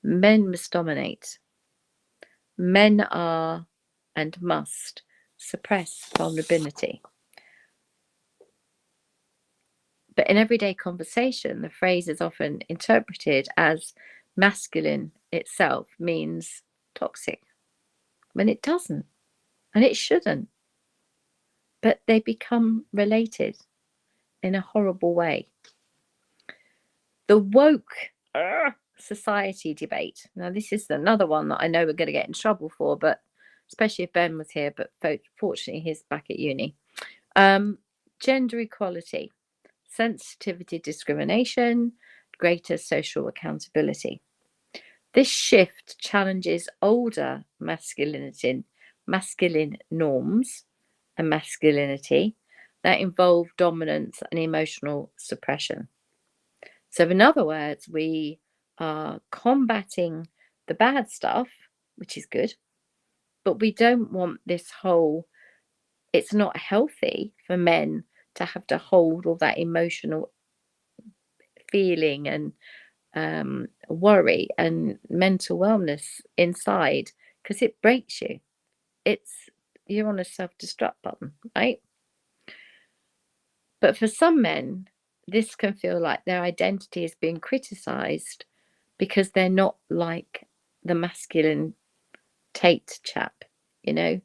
Men must dominate. Men are and must suppress vulnerability. But in everyday conversation, the phrase is often interpreted as masculine itself means toxic, when it doesn't, and it shouldn't. But they become related in a horrible way. The woke society debate. Now, this is another one that I know we're going to get in trouble for, but especially if Ben was here, but fortunately he's back at uni. Gender equality, sensitivity, discrimination, greater social accountability. This shift challenges older masculine norms and masculinity that involve dominance and emotional suppression. So in other words, we are combating the bad stuff, which is good, but we don't want this whole, it's not healthy for men to have to hold all that emotional feeling and worry and mental wellness inside, because it breaks you. You're on a self-destruct button, right? But for some men, this can feel like their identity is being criticized because they're not like the masculine Tate chap, you know.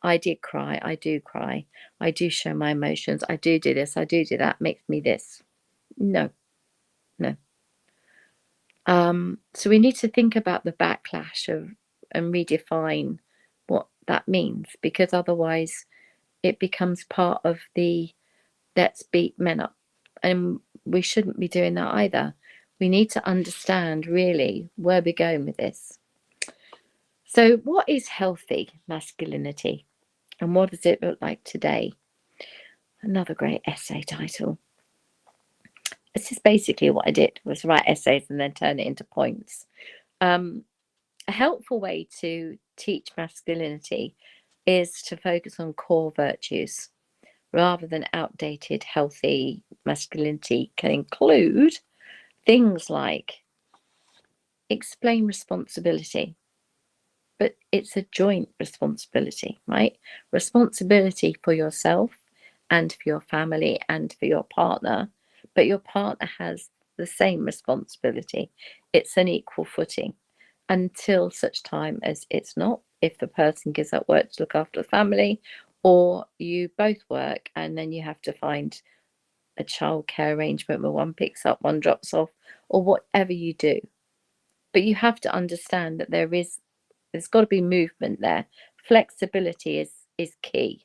I did cry, I do cry, I do show my emotions, I do this, I do that, makes me this. No. So we need to think about the backlash and redefine what that means, because otherwise it becomes part of the let's beat men up, and we shouldn't be doing that either. We need to understand really where we're going with this. So what is healthy masculinity, and what does it look like today? Another great essay title. This is basically what I did, was write essays and then turn it into points. A helpful way to teach masculinity is to focus on core virtues rather than outdated. Healthy masculinity can include things like explain responsibility, but it's a joint responsibility, right? Responsibility for yourself and for your family and for your partner, but your partner has the same responsibility. It's an equal footing until such time as it's not, if the person gives up work to look after the family, or you both work and then you have to find a childcare arrangement where one picks up, one drops off, or whatever you do. But you have to understand that there's got to be movement there. Flexibility is key.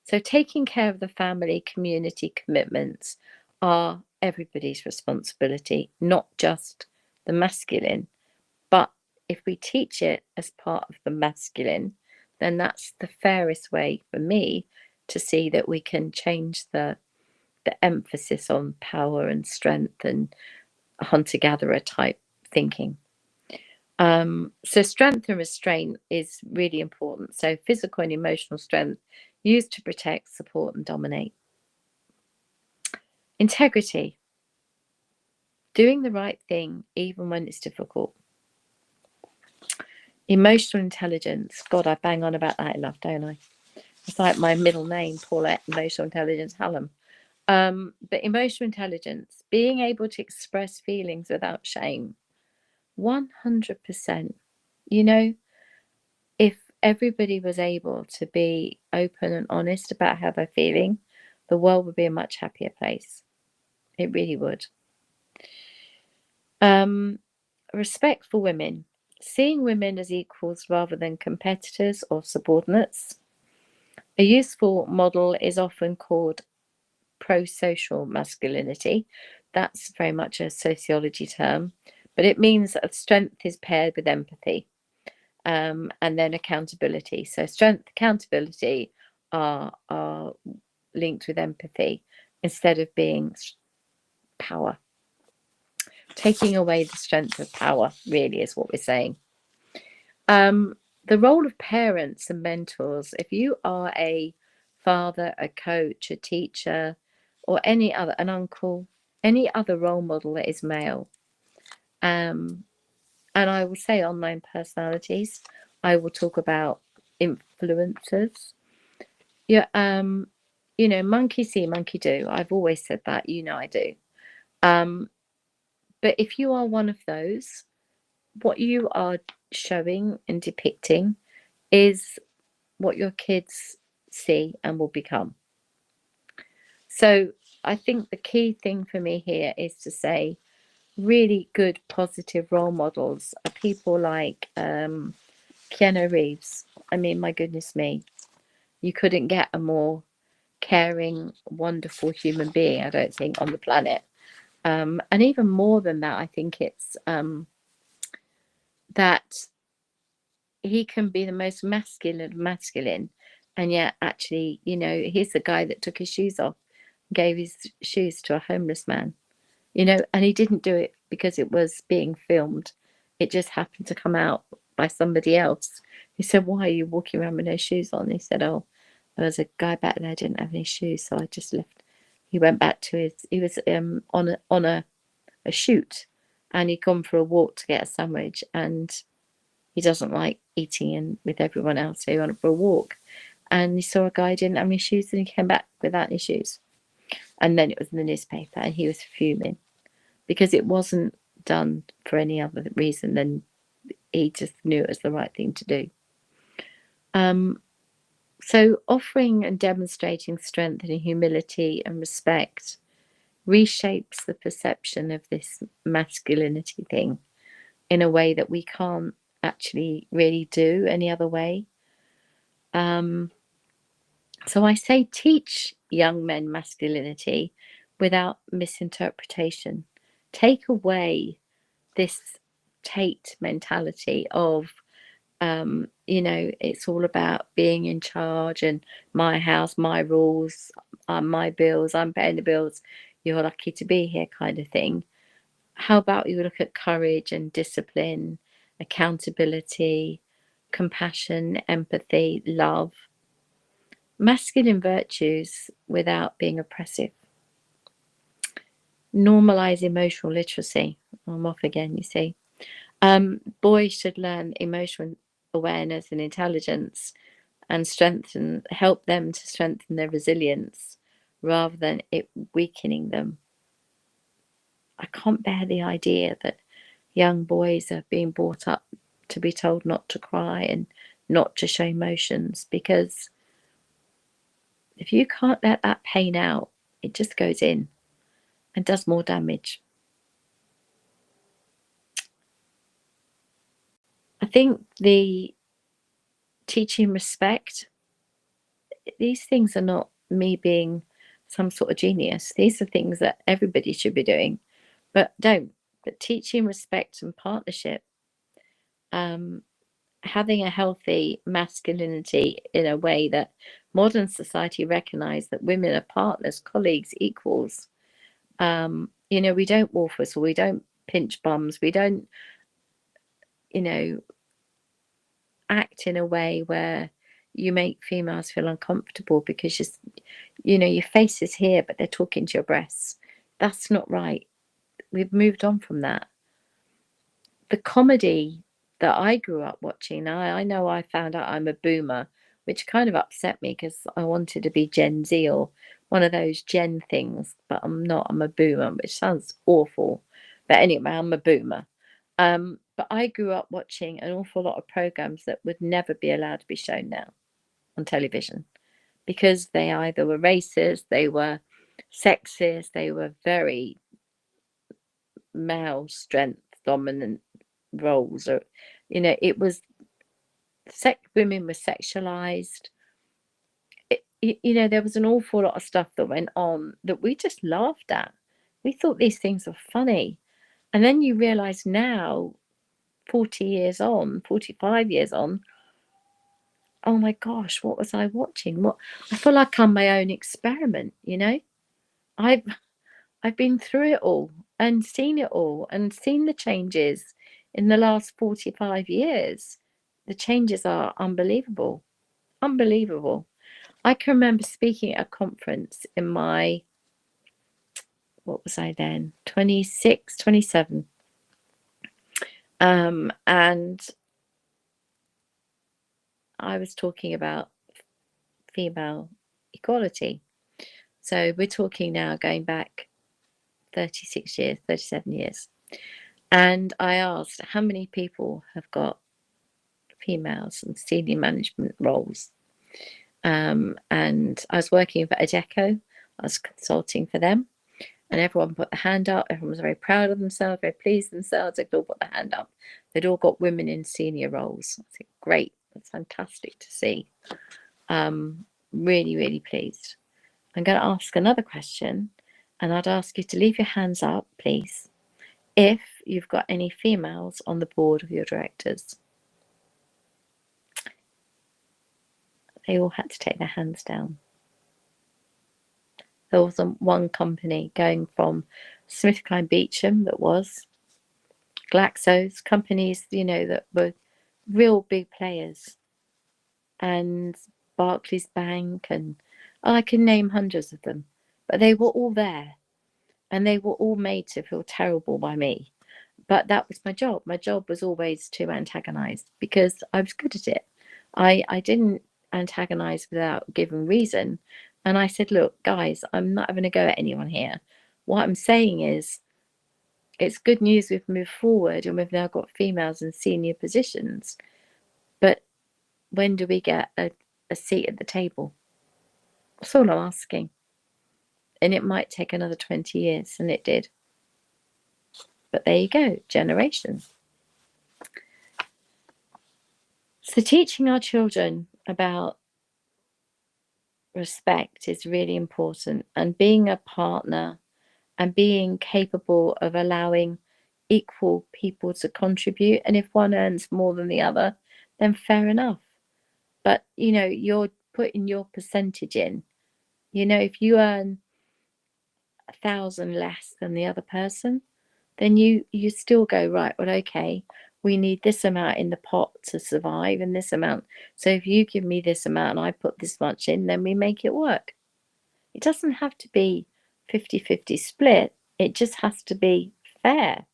So taking care of the family community commitments are everybody's responsibility, not just the masculine. But if we teach it as part of the masculine, then that's the fairest way for me to see that we can change the emphasis on power and strength and hunter-gatherer type thinking. So strength and restraint is really important. So physical and emotional strength used to protect, support, and dominate. Integrity, doing the right thing even when it's difficult. Emotional intelligence, God, I bang on about that enough, don't I? It's like my middle name, Paulette Emotional Intelligence Hallam. But emotional intelligence, being able to express feelings without shame, 100%. You know, if everybody was able to be open and honest about how they're feeling, the world would be a much happier place. It really would. Respect for women, seeing women as equals rather than competitors or subordinates. A useful model is often called pro-social masculinity. That's very much a sociology term, but it means that strength is paired with empathy, and then accountability. So strength, accountability are linked with empathy instead of being power. Taking away the strength of power really is what we're saying. The role of parents and mentors. If you are a father, a coach, a teacher, or any other, an uncle, any other role model that is male, And I will say online personalities. I will talk about influencers. Yeah, monkey see, monkey do. I've always said that, I do. But if you are one of those, what you are showing and depicting is what your kids see and will become. So I think the key thing for me here is to say really good positive role models are people like Keanu Reeves. I mean, my goodness me, you couldn't get a more caring, wonderful human being, I don't think, on the planet. And even more than that, I think it's that he can be the most masculine, and yet actually, he's the guy that took his shoes off, gave his shoes to a homeless man, and he didn't do it because it was being filmed. It just happened to come out by somebody else. He said, "Why are you walking around with no shoes on?" He said, "Oh, there was a guy back there didn't have any shoes, so I just left." He went back to he was on a shoot, and he'd gone for a walk to get a sandwich, and he doesn't like eating in with everyone else, so he went for a walk, and he saw a guy who didn't have any shoes, and he came back without any shoes. And then it was in the newspaper, and he was fuming because it wasn't done for any other reason than he just knew it was the right thing to do. So offering and demonstrating strength and humility and respect reshapes the perception of this masculinity thing in a way that we can't actually really do any other way. So I say teach young men masculinity without misinterpretation. Take away this Tate mentality of, it's all about being in charge and my house, my rules, my bills, I'm paying the bills, you're lucky to be here kind of thing. How about you look at courage and discipline, accountability, compassion, empathy, love, masculine virtues without being oppressive. Normalize emotional literacy. I'm off again, you see. Boys should learn emotional awareness and intelligence and help them to strengthen their resilience rather than it weakening them. I can't bear the idea that young boys are being brought up to be told not to cry and not to show emotions, because if you can't let that pain out, it just goes in and does more damage. I think the teaching respect, these things are not me being some sort of genius. These are things that everybody should be doing, but don't. But teaching respect and partnership, having a healthy masculinity in a way that modern society recognise that women are partners, colleagues, equals. We don't wolf whistle, we don't pinch bums, we don't, act in a way where you make females feel uncomfortable because your face is here but they're talking to your breasts. That's not right. We've moved on from that. The comedy that I grew up watching, I know I found out I'm a boomer, which kind of upset me because I wanted to be Gen Z or one of those Gen things, but I'm not. I'm a boomer, which sounds awful. But anyway, I'm a boomer. But I grew up watching an awful lot of programs that would never be allowed to be shown now on television because they either were racist, they were sexist, they were very male strength dominant roles, or it was women were sexualized. There was an awful lot of stuff that went on that we just laughed at. We thought these things were funny, and then you realize now, 40 years on, 45 years on, oh my gosh, what was I watching? I feel like I'm my own experiment. I've I've been through it all and seen it all and seen the changes in the last 45 years. The changes are unbelievable. Unbelievable. I can remember speaking at a conference in what was I then? 26, 27. And I was talking about female equality. So we're talking now going back 36 years, 37 years. And I asked how many people have got females in senior management roles. And I was working for Adecco. I was consulting for them. And everyone put their hand up. Everyone was very proud of themselves, very pleased with themselves. They'd all put their hand up. They'd all got women in senior roles. I think, great. That's fantastic to see. Really, really pleased. I'm going to ask another question, and I'd ask you to leave your hands up, please, if you've got any females on the board of your directors. They all had to take their hands down. There wasn't one company going from SmithKline Beecham, that was Glaxo's, companies, you know, that were real big players, and Barclays Bank, and I can name hundreds of them, but they were all there, and they were all made to feel terrible by me. But that was my job. My job was always to antagonize, because I was good at it. I didn't antagonize without giving reason. And I said, look, guys, I'm not having a go at anyone here. What I'm saying is, it's good news we've moved forward and we've now got females in senior positions. But when do we get a seat at the table? That's all I'm asking. And it might take another 20 years, and it did. But there you go, generations. So teaching our children about respect is really important, and being a partner and being capable of allowing equal people to contribute. And if one earns more than the other, then fair enough. But, you know, you're putting your percentage in. You know, if you earn 1,000 less than the other person, then you still go, right, well, okay, we need this amount in the pot to survive, and this amount. So if you give me this amount and I put this much in, then we make it work. It doesn't have to be 50-50 split. It just has to be fair.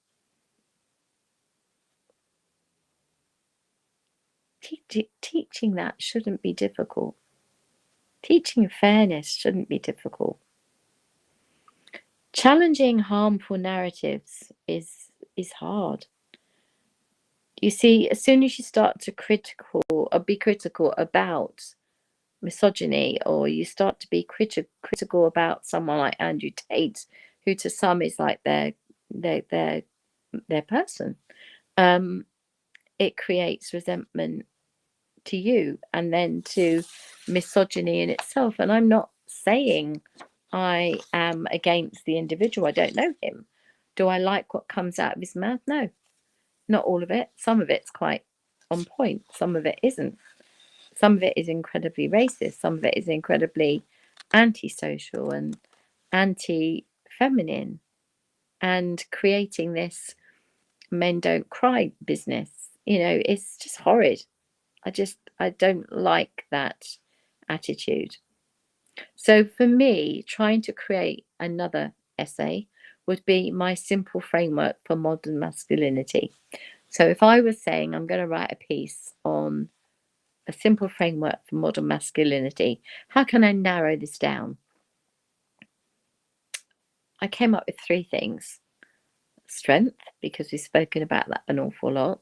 Teaching that shouldn't be difficult. Teaching fairness shouldn't be difficult. Challenging harmful narratives is hard. You see, as soon as you start to be critical about misogyny, or you start to be critical about someone like Andrew Tate, who to some is like their person, it creates resentment to you, and then to misogyny in itself. And I'm not saying I am against the individual. I don't know him. Do I like what comes out of his mouth? No, not all of it. Some of it's quite on point. Some of it isn't. Some of it is incredibly racist. Some of it is incredibly antisocial and anti-feminine, and creating this men don't cry business. You know, it's just horrid. I don't like that attitude. So for me, trying to create another essay would be my simple framework for modern masculinity. So if I was saying I'm going to write a piece on a simple framework for modern masculinity, how can I narrow this down? I came up with 3 things. Strength, because we've spoken about that an awful lot.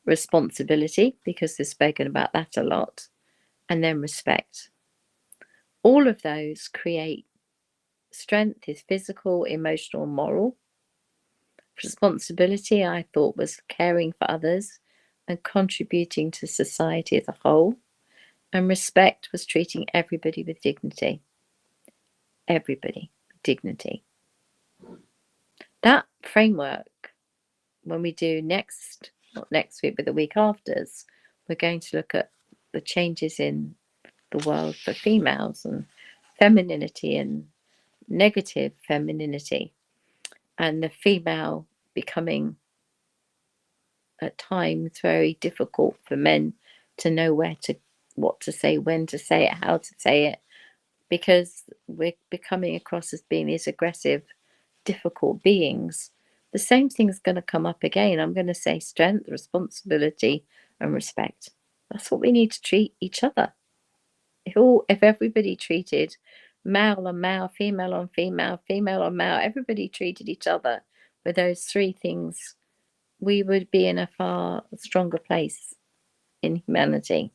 Responsibility, because we've spoken about that a lot. And then respect. All of those create strength is physical, emotional, moral. Responsibility, I thought, was caring for others and contributing to society as a whole. And respect was treating everybody with dignity. Everybody with dignity. That framework, when we do not next week, but the week after, we're going to look at the changes in the world for females and femininity and negative femininity, and the female becoming at times very difficult for men to know what to say, when to say it, how to say it, because we're becoming across as being these aggressive, difficult beings the same thing's going to come up again. I'm going to say strength, responsibility, and respect. That's what we need to treat each other. If everybody treated male on male, female on female, female on male, everybody treated each other with those three things, we would be in a far stronger place in humanity.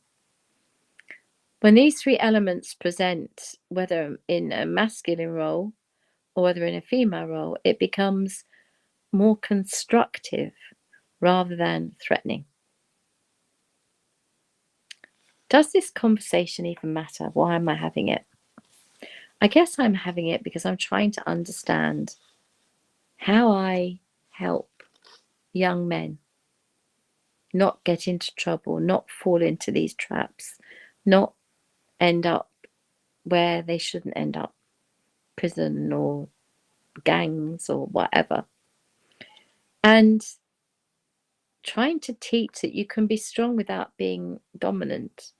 When these three elements present, whether in a masculine role or whether in a female role, it becomes more constructive rather than threatening. Does this conversation even matter? Why am I having it? I guess I'm having it because I'm trying to understand how I help young men not get into trouble, not fall into these traps, not end up where they shouldn't end up, prison or gangs or whatever. And trying to teach that you can be strong without being dominant.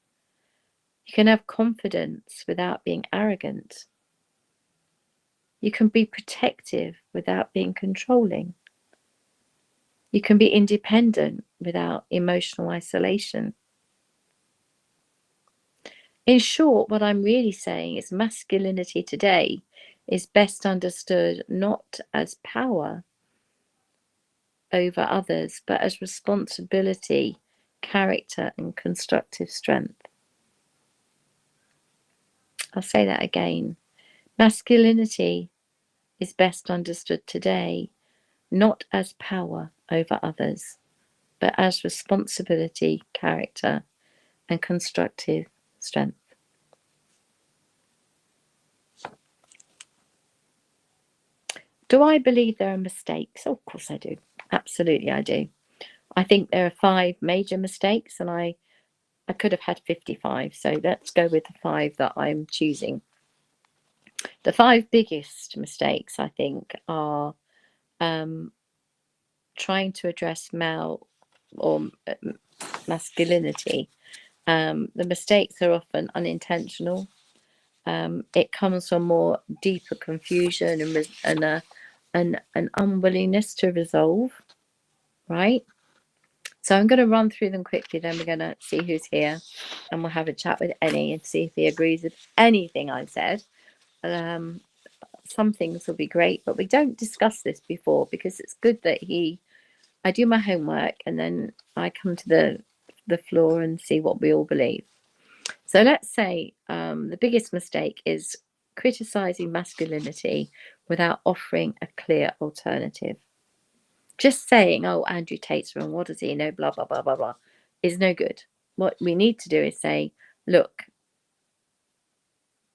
You can have confidence without being arrogant. You can be protective without being controlling. You can be independent without emotional isolation. In short, what I'm really saying is masculinity today is best understood not as power over others, but as responsibility, character, and constructive strength. I'll say that again. Masculinity is best understood today not as power over others, but as responsibility, character, and constructive strength. Do I believe there are mistakes? Oh, of course I do. Absolutely I do. I think there are 5 major mistakes, and I could have had 55, so let's go with the 5 that I'm choosing. The 5 biggest mistakes, I think, are trying to address male or masculinity. The mistakes are often unintentional. It comes from more deeper confusion and an unwillingness to resolve, right? So I'm going to run through them quickly, then we're going to see who's here, and we'll have a chat with Ennie and see if he agrees with anything I said. Some things will be great, but we don't discuss this before because it's good that I do my homework and then I come to the floor and see what we all believe. So let's say the biggest mistake is criticizing masculinity without offering a clear alternative. Just saying, oh, Andrew Tate's wrong, what does he know, blah, blah, blah, blah, blah, is no good. What we need to do is say, look,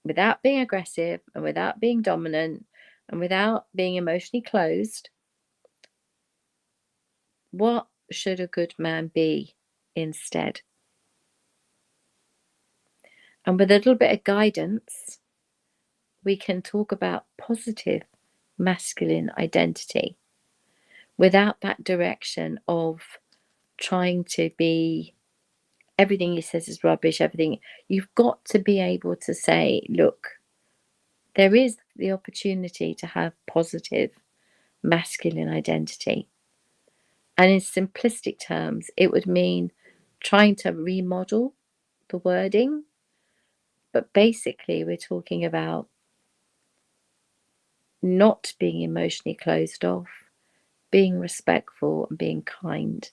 without being aggressive and without being dominant and without being emotionally closed, what should a good man be instead? And with a little bit of guidance, we can talk about positive masculine identity without that direction of trying to be everything he says is rubbish, everything. You've got to be able to say, look, there is the opportunity to have positive masculine identity. And in simplistic terms, it would mean trying to remodel the wording. But basically, we're talking about not being emotionally closed off, being respectful, and being kind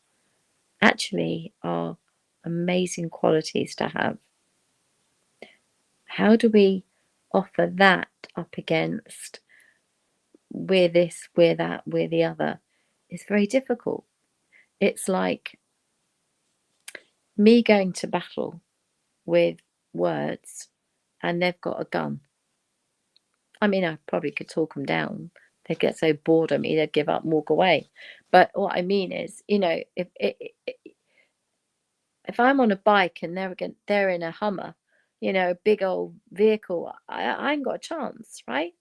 actually are amazing qualities to have. How do we offer that up against we're this, we're that, we're the other? It's very difficult. It's like me going to battle with words and they've got a gun. I mean, I probably could talk them down. They'd get so bored of me, they'd give up and walk away. But what I mean is, if I'm on a bike and they're in a Hummer, a big old vehicle, I ain't got a chance, right?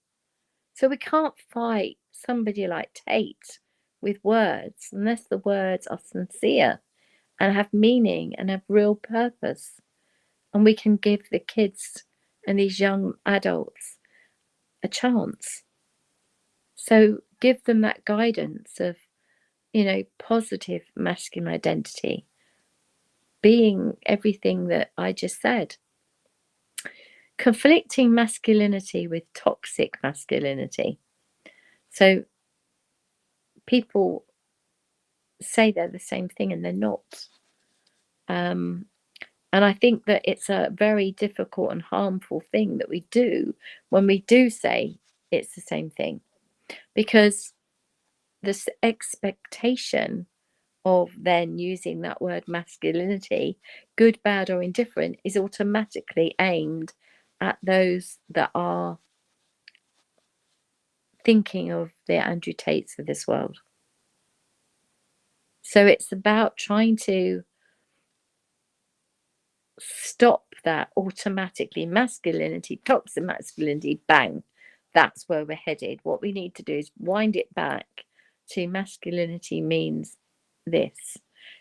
So we can't fight somebody like Tate with words unless the words are sincere and have meaning and have real purpose. And we can give the kids and these young adults a chance. So give them that guidance of positive masculine identity, being everything that I just said. Conflicting masculinity with toxic masculinity. So people say they're the same thing and they're not. And I think that it's a very difficult and harmful thing that we do when we do say it's the same thing, because this expectation of then using that word masculinity, good, bad, or indifferent, is automatically aimed at those that are thinking of the Andrew Tates of this world. So it's about trying to stop that automatically masculinity, toxic masculinity, bang. That's where we're headed. What we need to do is wind it back to masculinity means this.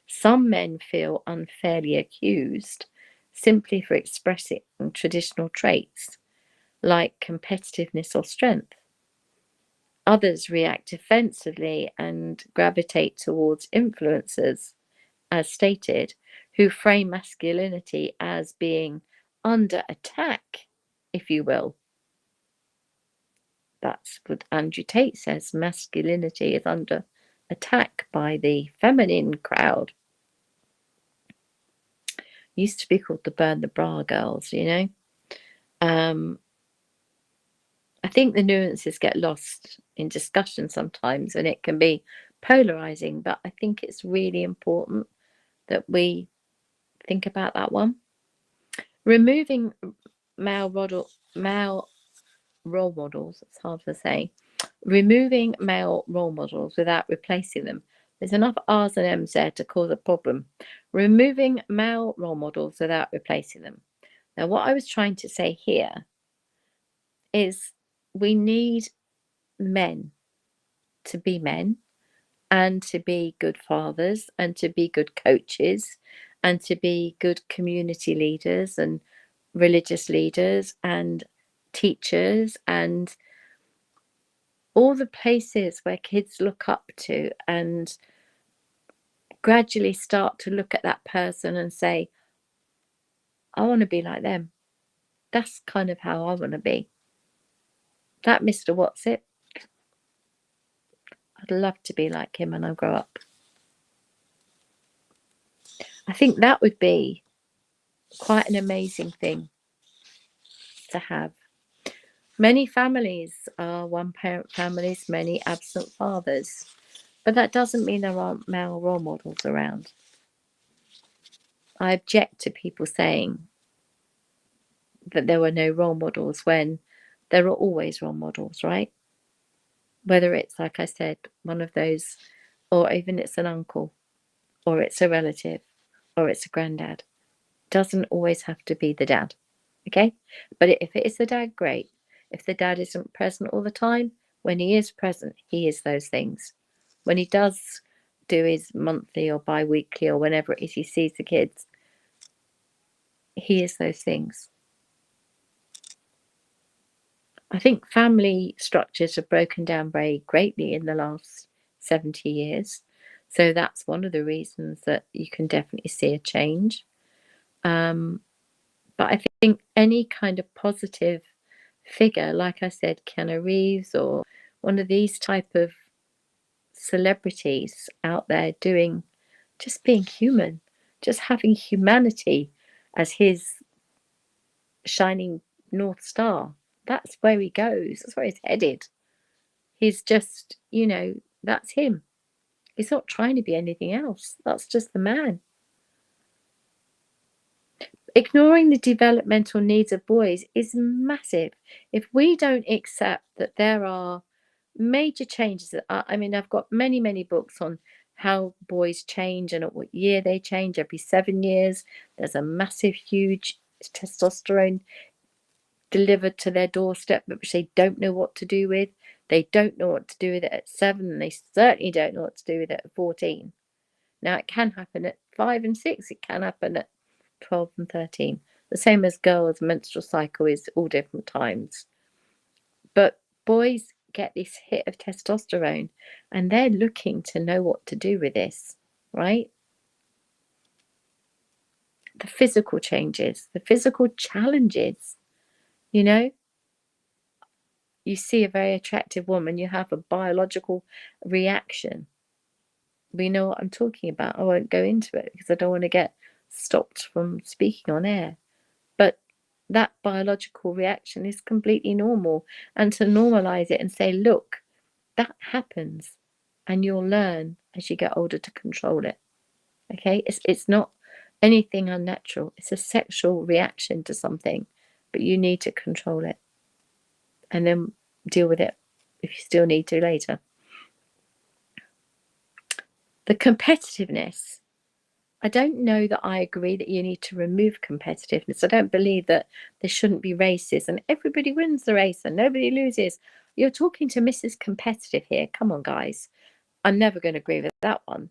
Some men feel unfairly accused simply for expressing traditional traits like competitiveness or strength. Others react defensively and gravitate towards influencers, as stated, who frame masculinity as being under attack, if you will. That's what Andrew Tate says. Masculinity is under attack by the feminine crowd. Used to be called the Burn the Bra girls, I think the nuances get lost in discussion sometimes, and it can be polarizing, but I think it's really important that we think about that one. Removing male role models, it's hard to say. Removing male role models without replacing them. There's enough R's and M's there to cause a problem. Removing male role models without replacing them. Now, what I was trying to say here is we need men to be men and to be good fathers and to be good coaches and to be good community leaders and religious leaders and teachers and all the places where kids look up to, and gradually start to look at that person and say, I want to be like them. That's kind of how I want to be. That Mr. What's it? I'd love to be like him when I grow up. I think that would be quite an amazing thing to have. Many families are one-parent families, many absent fathers, but that doesn't mean there aren't male role models around. I object to people saying that there were no role models when there are always role models, right? Whether it's, like I said, one of those, or even it's an uncle, or it's a relative, or it's a granddad. Doesn't always have to be the dad, okay? But if it is the dad, great. If the dad isn't present all the time, when he is present, he is those things. When he does do his monthly or bi-weekly or whenever it is he sees the kids, he is those things. I think family structures have broken down very greatly in the last 70 years. So that's one of the reasons that you can definitely see a change. But I think any kind of positive figure, like I said, Keanu Reeves or one of these type of celebrities out there doing, just being human, just having humanity as his shining North Star. That's where he goes. That's where he's headed. He's just, that's him. He's not trying to be anything else. That's just the man. Ignoring the developmental needs of boys is massive. If we don't accept that there are major changes, I've got many, many books on how boys change and at what year they change. Every 7 years, there's a massive, huge testosterone delivered to their doorstep, which they don't know what to do with. They don't know what to do with it at 7, and they certainly don't know what to do with it at 14. Now, it can happen at 5 and 6. It can happen at 12 and 13. The same as girls' menstrual cycle is all different times. But boys get this hit of testosterone, and they're looking to know what to do with this, right? The physical changes, the physical challenges, you know? You see a very attractive woman, you have a biological reaction. We know what I'm talking about. I won't go into it because I don't want to get stopped from speaking on air. But that biological reaction is completely normal. And to normalize it and say, look, that happens, and you'll learn as you get older to control it. Okay? It's not anything unnatural. It's a sexual reaction to something, but you need to control it and then deal with it if you still need to later. The competitiveness. I don't know that I agree that you need to remove competitiveness. I don't believe that there shouldn't be races and everybody wins the race and nobody loses. You're talking to Mrs. Competitive here. Come on, guys. I'm never going to agree with that one.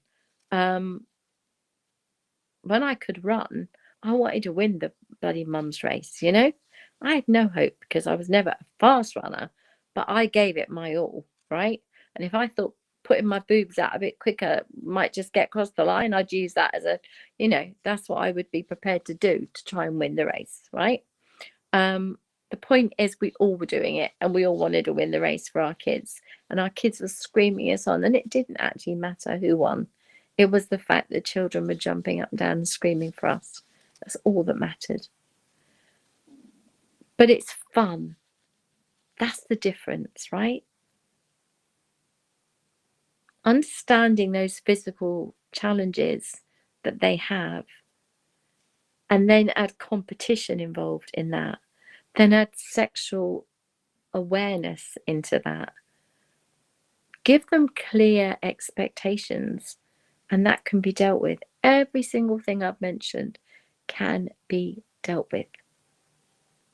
When I could run, I wanted to win the bloody mum's race, you know? I had no hope because I was never a fast runner, but I gave it my all, right? And if I thought putting my boobs out a bit quicker might just get across the line, I'd use that as a, you know, that's what I would be prepared to do to try and win the race, right? The point is we all were doing it and we all wanted to win the race for our kids, and our kids were screaming us on, and it didn't actually matter who won. It was the fact that children were jumping up and down and screaming for us. That's all that mattered. But it's fun. That's the difference, right? Understanding those physical challenges that they have, and then add competition involved in that, then add sexual awareness into that. Give them clear expectations, and that can be dealt with. Every single thing I've mentioned can be dealt with.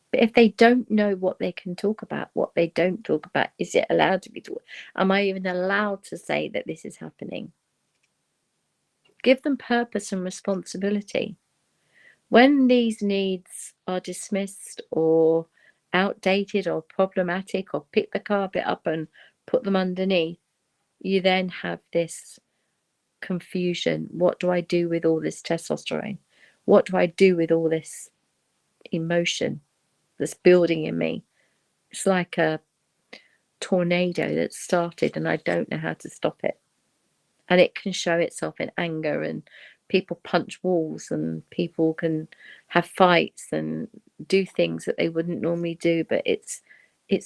But if they don't know what they can talk about, what they don't talk about, is it allowed to be taught? Am I even allowed to say that this is happening? Give them purpose and responsibility. When these needs are dismissed or outdated or problematic, or pick the carpet up and put them underneath, you then have this confusion. What do I do with all this testosterone? What do I do with all this emotion that's building in me? It's like a tornado that started and I don't know how to stop it. And it can show itself in anger, and people punch walls, and people can have fights and do things that they wouldn't normally do. But it's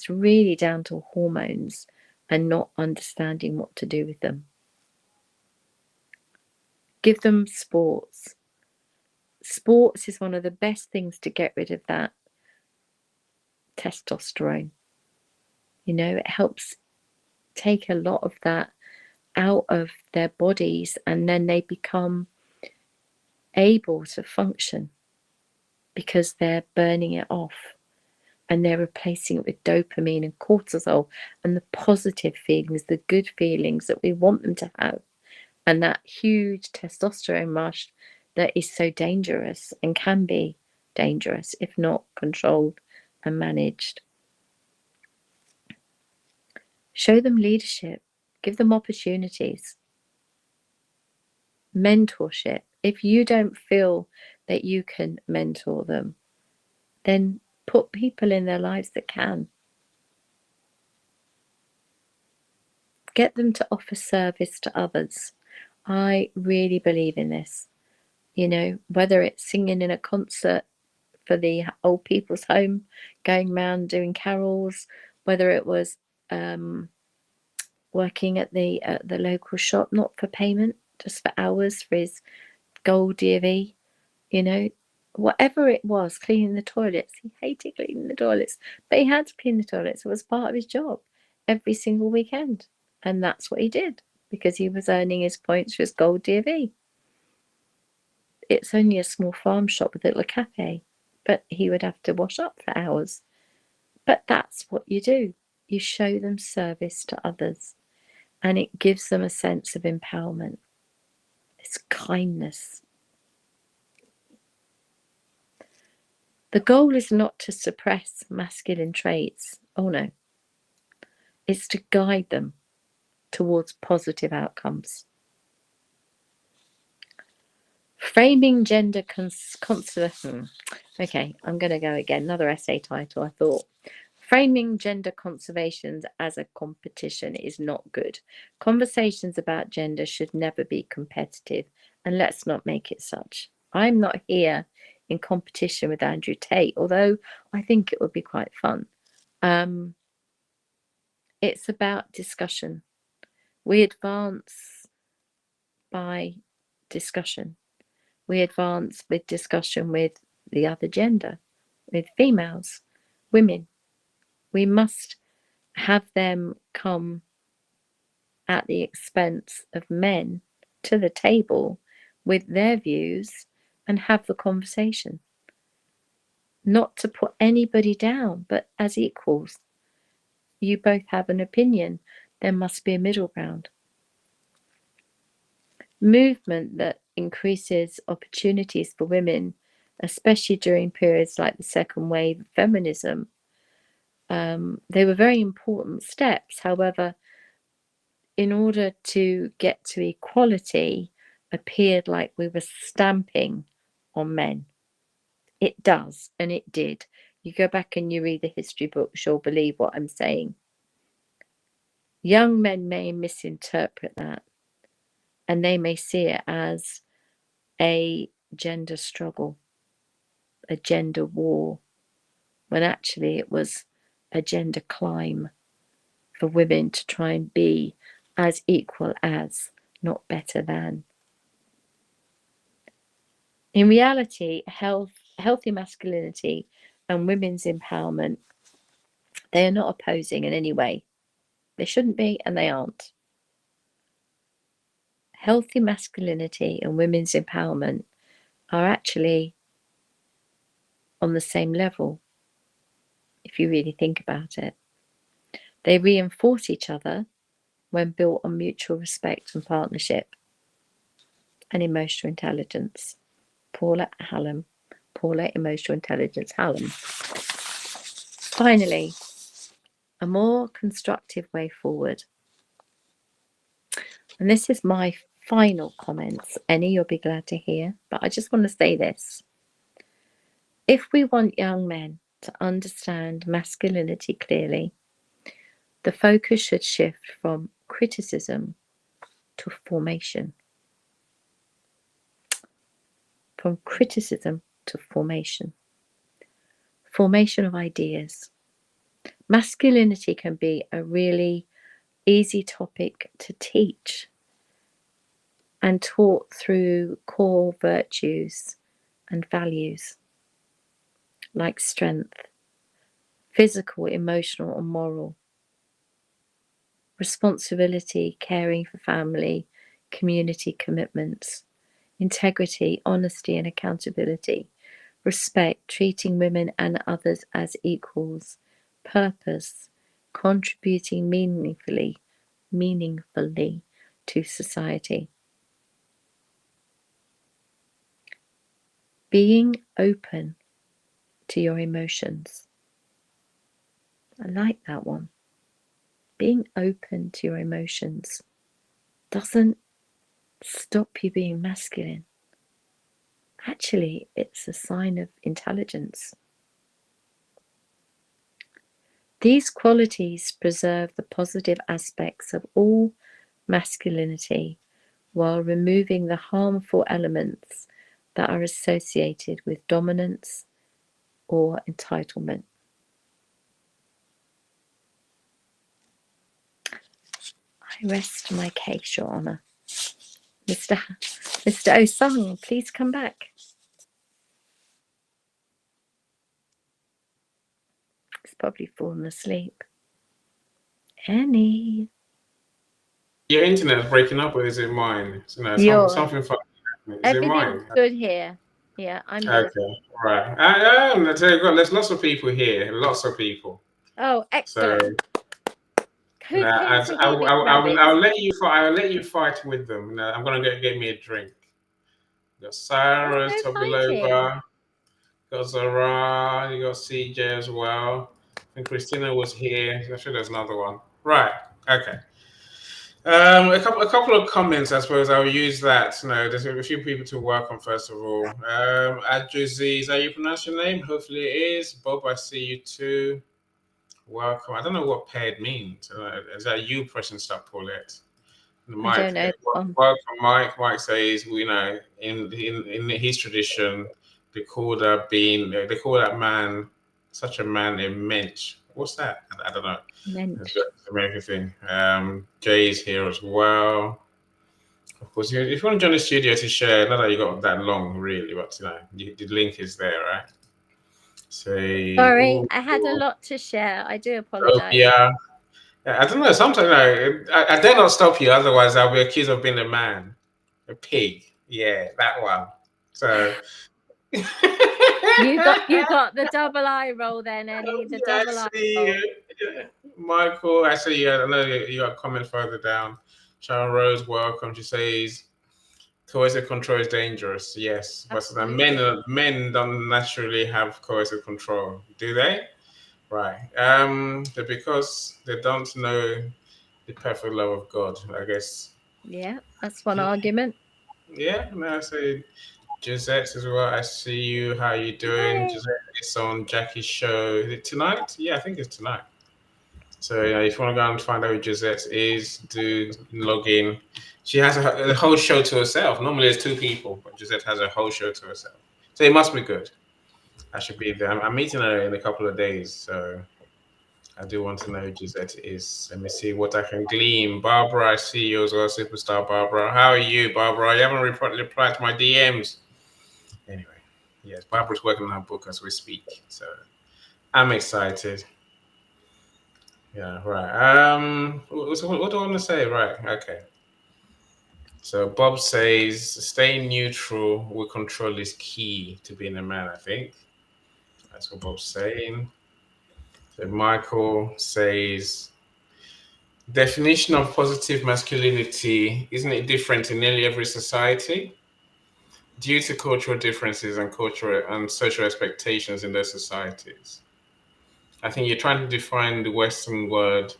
really down to hormones and not understanding what to do with them. Give them sports. Sports is one of the best things to get rid of that testosterone. You know, it helps take a lot of that out of their bodies, and then they become able to function because they're burning it off and they're replacing it with dopamine and cortisol and the positive feelings, the good feelings that we want them to have, and that huge testosterone rush that is so dangerous and can be dangerous if not controlled and managed. Show them leadership, give them opportunities, mentorship. If you don't feel that you can mentor them, then put people in their lives that can. Get them to offer service to others. I really believe in this. You know, whether it's singing in a concert for the old people's home, going around doing carols, whether it was working at the local shop, not for payment, just for hours for his gold DV, you know, whatever it was, cleaning the toilets. He hated cleaning the toilets, but he had to clean the toilets. It was part of his job every single weekend. And that's what he did because he was earning his points for his gold DV. It's only a small farm shop with a little cafe, but he would have to wash up for hours. But that's what you do. You show them service to others, and it gives them a sense of empowerment. It's kindness. The goal is not to suppress masculine traits. Oh no. It's to guide them towards positive outcomes. Framing gender Okay, I'm going to go again. Another essay title, I thought. Framing gender conservations as a competition is not good. Conversations about gender should never be competitive, and let's not make it such. I'm not here in competition with Andrew Tate, although I think it would be quite fun. It's about discussion. We advance by discussion. We advance with discussion with the other gender, with females, women. We must have them come at the expense of men to the table with their views and have the conversation. Not to put anybody down, but as equals. You both have an opinion. There must be a middle ground. Movement that increases opportunities for women, especially during periods like the second wave of feminism, they were very important steps. However, in order to get to equality, appeared like we were stamping on men. It does, and it did. You go back and you read the history books, you'll believe what I'm saying. Young men may misinterpret that, and they may see it as a gender struggle, a gender war, when actually it was a gender climb for women to try and be as equal as, not better than. In reality, healthy masculinity and women's empowerment, they are not opposing in any way. They shouldn't be, and they aren't. Healthy masculinity and women's empowerment are actually on the same level, if you really think about it. They reinforce each other when built on mutual respect and partnership and emotional intelligence. Paula Emotional Intelligence Hallam. Finally, a more constructive way forward. And this is my final comments. Any, you'll be glad to hear, but I just want to say this. If we want young men to understand masculinity clearly, the focus should shift from criticism to formation. From criticism to formation. Formation of ideas. Masculinity can be a really easy topic to teach and taught through core virtues and values like strength, physical, emotional, and moral, responsibility, caring for family, community commitments, integrity, honesty, and accountability, respect, treating women and others as equals, purpose, contributing meaningfully to society. Being open to your emotions. I like that one. Being open to your emotions doesn't stop you being masculine. Actually, it's a sign of intelligence. These qualities preserve the positive aspects of all masculinity while removing the harmful elements that are associated with dominance or entitlement. I rest my case, Your Honour. Mr. Osung, please come back. He's probably fallen asleep. Annie. Your internet is breaking up, or is it mine? So, no, something funny happening. Is it Everything's mine? good here. Yeah, I'm good. Okay, right. I tell you what, there's lots of people here. Lots of people. Oh, excellent. So Who's here to hear this rubbish? I'll let you fight. I'll let you fight with them. No, I'm gonna get me a drink. You got Cyrus, There's no fighting. Tobilova, you got Zara, you got CJ as well. I think Christina was here. I'm sure there's another one. Right. Okay. A couple of comments, I suppose. I'll use that. There's a few people to work on first of all. Adjuzi, is that you pronounce your name? Hopefully it is. Bob, I see you too. Welcome. I don't know what paired means. Is that you pressing stop, Paulette? I Mike, don't know that one. welcome, Mike. Mike says, in his tradition, they call that man, such a man, a mensch. What's that? I don't know. It's Mensch. an American thing. Jay's here as well. Of course, if you want to join the studio to share, not that you got that long, really, but the link is there, right? Say, Sorry, oh, I had a lot to share. I do oh, apologize. yeah. I don't know. Sometimes I dare not stop you, otherwise I'll be accused of being a man, a pig. Yeah, that one. So. You got the double eye roll then, Ellie. The Yeah, I double eye see roll. you. Yeah. Michael, I see you. I know you got a comment further down. Sharon Rose, welcome. She says coercive control is dangerous. Yes, but Absolutely. men don't naturally have coercive control, do they? Right. Because they don't know the perfect love of God, I guess. Yeah, that's one argument. Yeah, no, I say Gisette as well. I see you. How you doing? Hi. Gisette is on Jackie's show. Is it tonight? Yeah, I think it's tonight. So if you want to go and find out who Gisette is, do log in. She has a whole show to herself. Normally there's two people, but Gisette has a whole show to herself. So it must be good. I should be there. I'm meeting her in a couple of days, so I do want to know who Gisette is. Let me see what I can glean. Barbara, I see you as well, superstar Barbara. How are you, Barbara? You haven't replied to my DMs. Anyway, yes, Barbara's working on her book as we speak, so I'm excited. Yeah, right. What do I want to say? Right, okay. So Bob says staying neutral with control is key to being a man, I think. That's what Bob's saying. So Michael says definition of positive masculinity, isn't it different in nearly every society? Due to cultural differences and cultural and social expectations in those societies. I think you're trying to define the Western world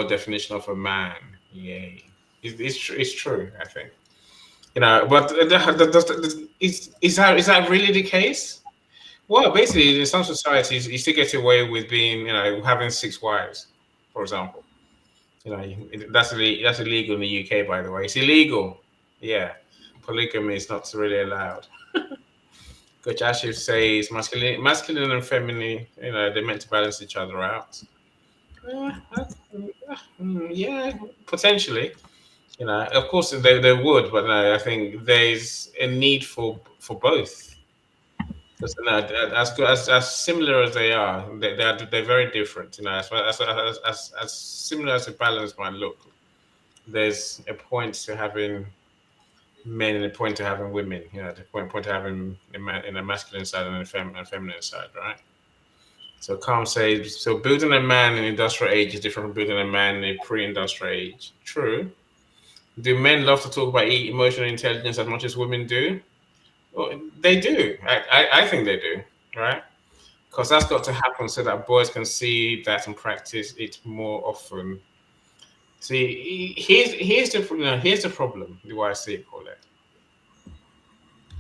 definition of a man. Yay. It's true, I think. But is that really the case? Well, basically, in some societies, you still get away with being, having six wives, for example. That's illegal in the UK, by the way. It's illegal. Yeah, polygamy is not really allowed. Coach Ashiv says masculine and feminine, they're meant to balance each other out. Yeah, potentially. Of course they would, but no, I think there's a need for both. Because as good as similar as they are, they're very different. As similar as a balance might look, there's a point to having men and a point to having women. The point to having in a masculine side and a feminine side, right? So Calm says, so building a man in industrial age is different from building a man in a pre-industrial age. True. Do men love to talk about emotional intelligence as much as women do? Well, they do. I think they do, right? Because that's got to happen so that boys can see that and practice it more often. See, here's the problem. The way I see it, Paulette.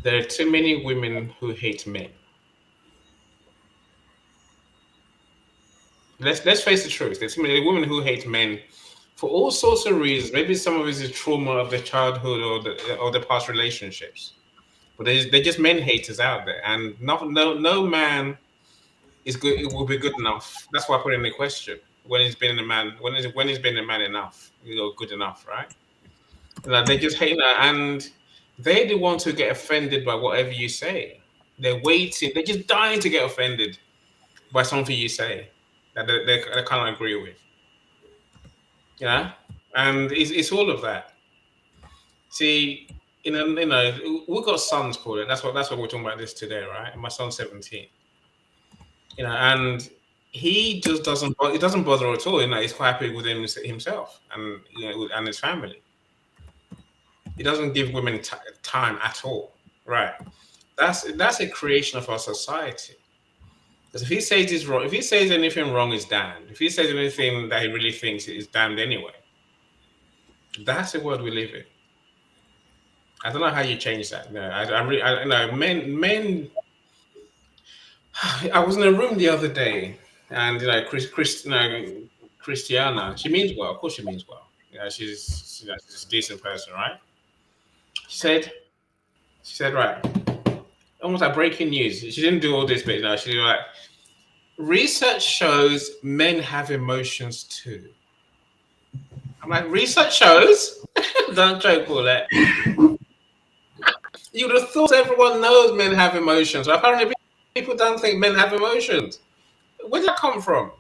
There are too many women who hate men. Let's face the truth. There's too many women who hate men for all sorts of reasons. Maybe some of it is trauma of the childhood or the past relationships. But they're just men haters out there, and no man is good. It will be good enough. That's why I put in the question: when he's been a man, when he's been a man enough, good enough, right? They just hate that, and they're the ones who get offended by whatever you say. They're waiting. They're just dying to get offended by something you say that they can't agree with. Yeah, and it's all of that. See, we've got sons, Paul. That's what we're talking about this today, right? And my son's 17. And he just doesn't. It doesn't bother at all. He's quite happy with himself and and his family. He doesn't give women time at all. Right. That's a creation of our society. Because if he says he's wrong, if he says anything wrong, is damned. If he says anything that he really thinks is damned anyway. That's the world we live in. I don't know how you change that. No, I really, no, men. I was in a room the other day, and Christiana. She means well. Of course, she means well. She's a decent person, right? She said, right, almost like breaking news. She didn't do all this, but she was like, research shows men have emotions too. I'm like, research shows? Don't joke, Paulette. You would have thought everyone knows men have emotions. Apparently, people don't think men have emotions. Where did that come from?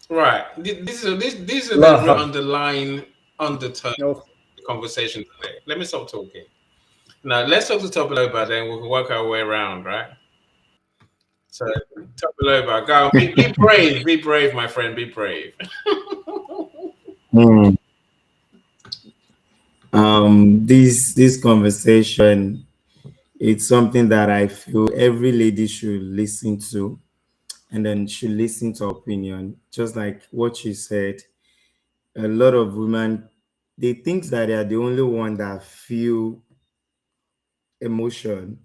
Right. These are the real Love. underlying undertones No. of the conversation today. Let me stop talking. Now, let's talk to Topiloba, then we can work our way around, right? So, Topiloba, go. Be brave. Be brave, my friend. Be brave. Hmm. This conversation, it's something that I feel every lady should listen to, and then should listen to opinion. Just like what you said, a lot of women, they think that they are the only one that feel emotion,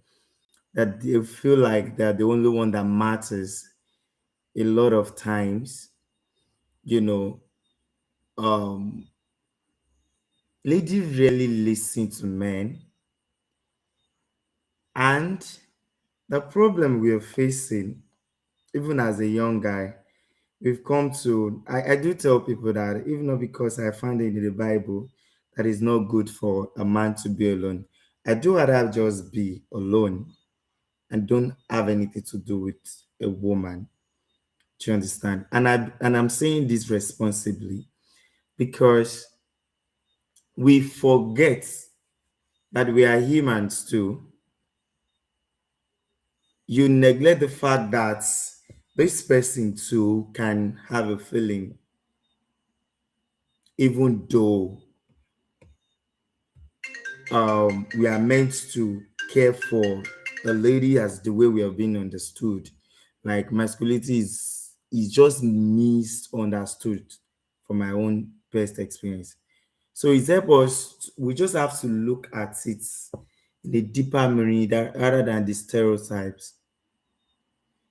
that they feel like they're the only one that matters. A lot of times, you know, um, ladies really listen to men, and the problem we are facing, even as a young guy, we've come to, I do tell people that even not because I find it in the Bible that it's not good for a man to be alone. I do rather just be alone and don't have anything to do with a woman. Do you understand? And I'm saying this responsibly because we forget that we are humans too. You neglect the fact that this person too can have a feeling, even though we are meant to care for the lady as the way we have been understood. Like masculinity is just misunderstood from my own best experience. So it's help us. We just have to look at it in a deeper meaning that rather than the stereotypes.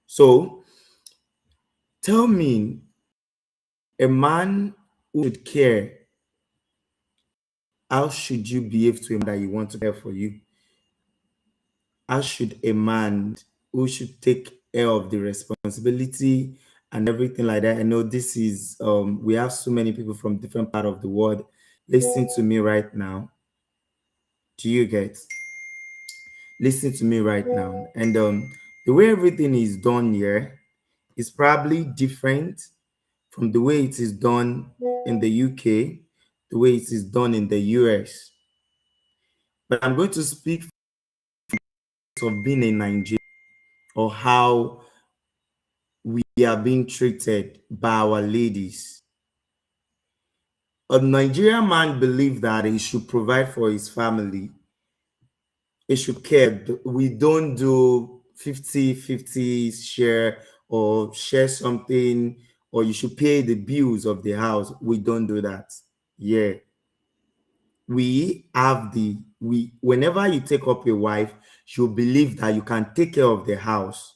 So tell me, a man who would care, how should you behave to him that you want to care for you? How should a man who should take care of the responsibility and everything like that? I know this is we have so many people from different part of the world listening to me right now. Do you get? Listen to me right now. And the way everything is done here is probably different from the way it is done in the UK, the way it is done in the US. But I'm going to speak of being a Nigerian, or how we are being treated by our ladies. A Nigerian man believes that he should provide for his family. He should care. We don't do 50-50 share, or share something, or you should pay the bills of the house. We don't do that. Yeah. We have we whenever you take up a wife, you believe that you can take care of the house.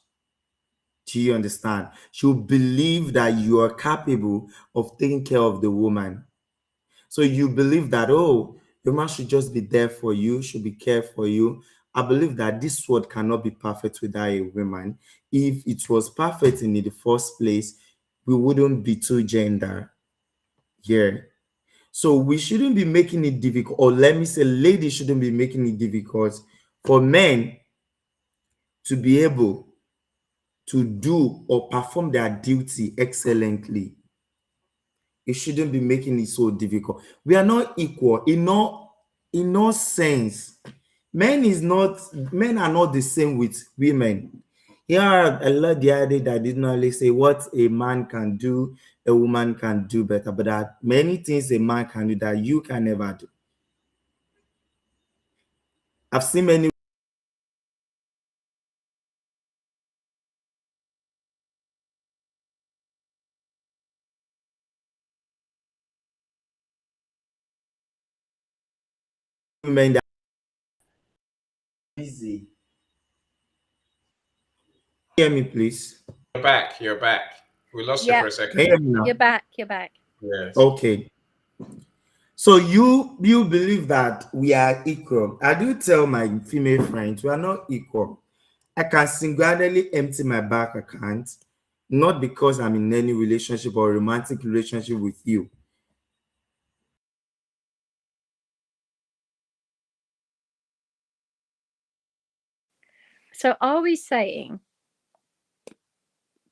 Do you understand? She'll believe that you are capable of taking care of the woman. So you believe that, oh, the man should just be there for you, should be care for you. I believe that this world cannot be perfect without a woman. If it was perfect in the first place, we wouldn't be two gender. Yeah. So we shouldn't be making it difficult, or let me say, ladies shouldn't be making it difficult for men to be able to do or perform their duty excellently. It shouldn't be making it so difficult. We are not equal in all sense. Men are not the same with women. Yeah, I love the idea that did not only say what a man can do, a woman can do better, but there are many things a man can do that you can never do. I've seen many women that are busy. Hear me, please. You're back. You're back. We lost you Yeah, for a Can second. you hear me now? you're back. You're back. Yes. Okay. So you believe that we are equal. I do tell my female friends we are not equal. I can single-handedly empty my bank account, not because I'm in any relationship or romantic relationship with you. So are we saying,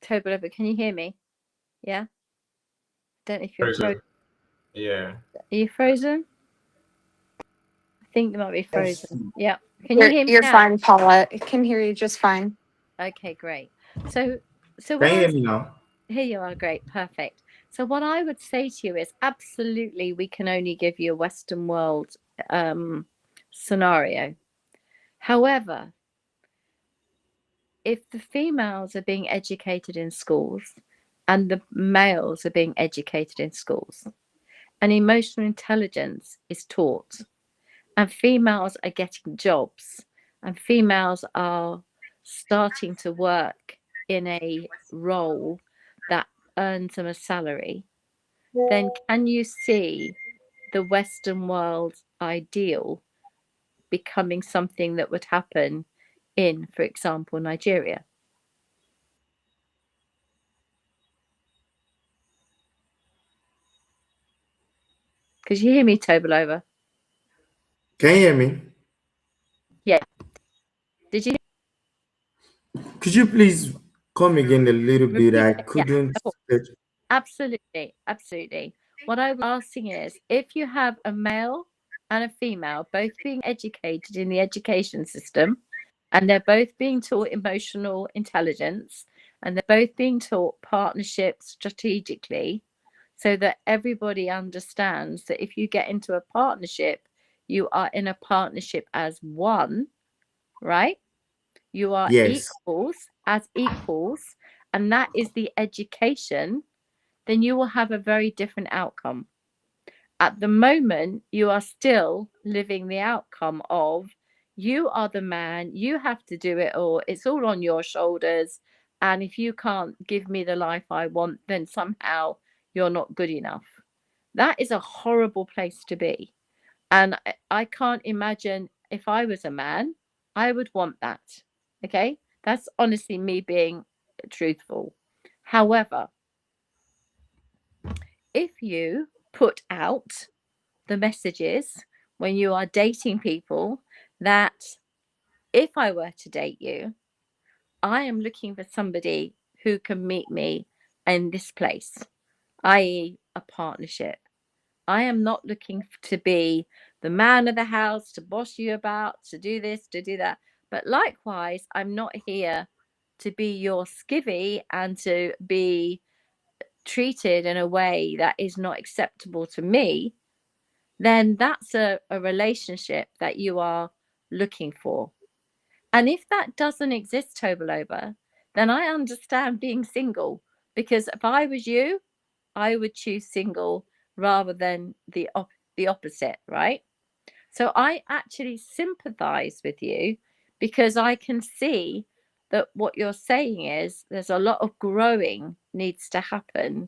Toblerone, can you hear me? Yeah. Don't know if you're frozen. Yeah. Are you frozen? I think they might be Yes. frozen. Yeah. Can you hear me You're now? fine, Paula. I can hear you just fine. Okay, great. So Can what you I hear me now? here you are, great, perfect. So what I would say to you is absolutely we can only give you a Western world scenario. However, if the females are being educated in schools and the males are being educated in schools and emotional intelligence is taught and females are getting jobs and females are starting to work in a role that earns them a salary, then can you see the Western world ideal becoming something that would happen in, for example, Nigeria? Could you hear me, Tobalova? Can you hear me? Yeah. Did you Could you please come again a little bit? repeat I that? Yeah, couldn't. of course. Absolutely, absolutely. What I was asking is if you have a male and a female both being educated in the education system and they're both being taught emotional intelligence and they're both being taught partnerships strategically so that everybody understands that if you get into a partnership, you are in a partnership as one, right? You are Yes. equals as equals, and that is the education, then you will have a very different outcome. At the moment, you are still living the outcome of you are the man, you have to do it all, it's all on your shoulders. And if you can't give me the life I want, then somehow you're not good enough. That is a horrible place to be. And I can't imagine if I was a man, I would want that. Okay. That's honestly me being truthful. However, if you put out the messages when you are dating people that if I were to date you, I am looking for somebody who can meet me in this place, i.e., a partnership. I am not looking to be the man of the house, to boss you about, to do this, to do that. But likewise, I'm not here to be your skivvy and to be treated in a way that is not acceptable to me. Then that's a relationship that you are looking for. And if that doesn't exist, Tobalova, then I understand being single, because if I was you, I would choose single rather than the opposite, right? So I actually sympathize with you because I can see that what you're saying is there's a lot of growing needs to happen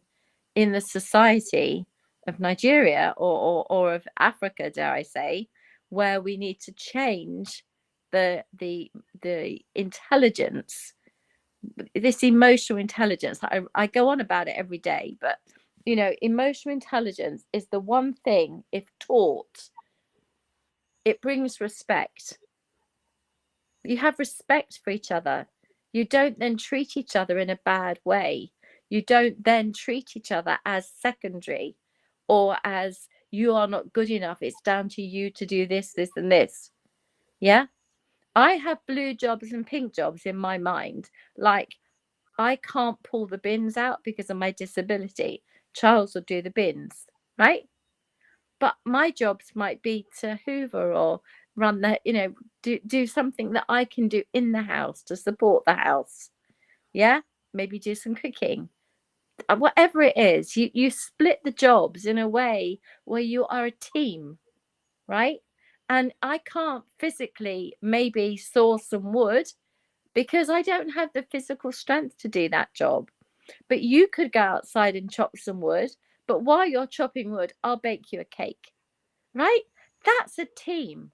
in the society of Nigeria or of Africa, dare I say, where we need to change the intelligence, this emotional intelligence. I go on about it every day, but you know, emotional intelligence is the one thing, if taught, it brings respect. You have respect for each other. You don't then treat each other in a bad way. You don't then treat each other as secondary or as you are not good enough. It's down to you to do this, this, and this. Yeah. I have blue jobs and pink jobs in my mind. Like, I can't pull the bins out because of my disability. Charles will do the bins, right? But my jobs might be to hoover or run the, you know, do something that I can do in the house to support the house. Yeah, maybe do some cooking. Whatever it is, you split the jobs in a way where you are a team, right? and I can't physically maybe saw some wood because I don't have the physical strength to do that job. But you could go outside and chop some wood, but while you're chopping wood, I'll bake you a cake, right? That's a team.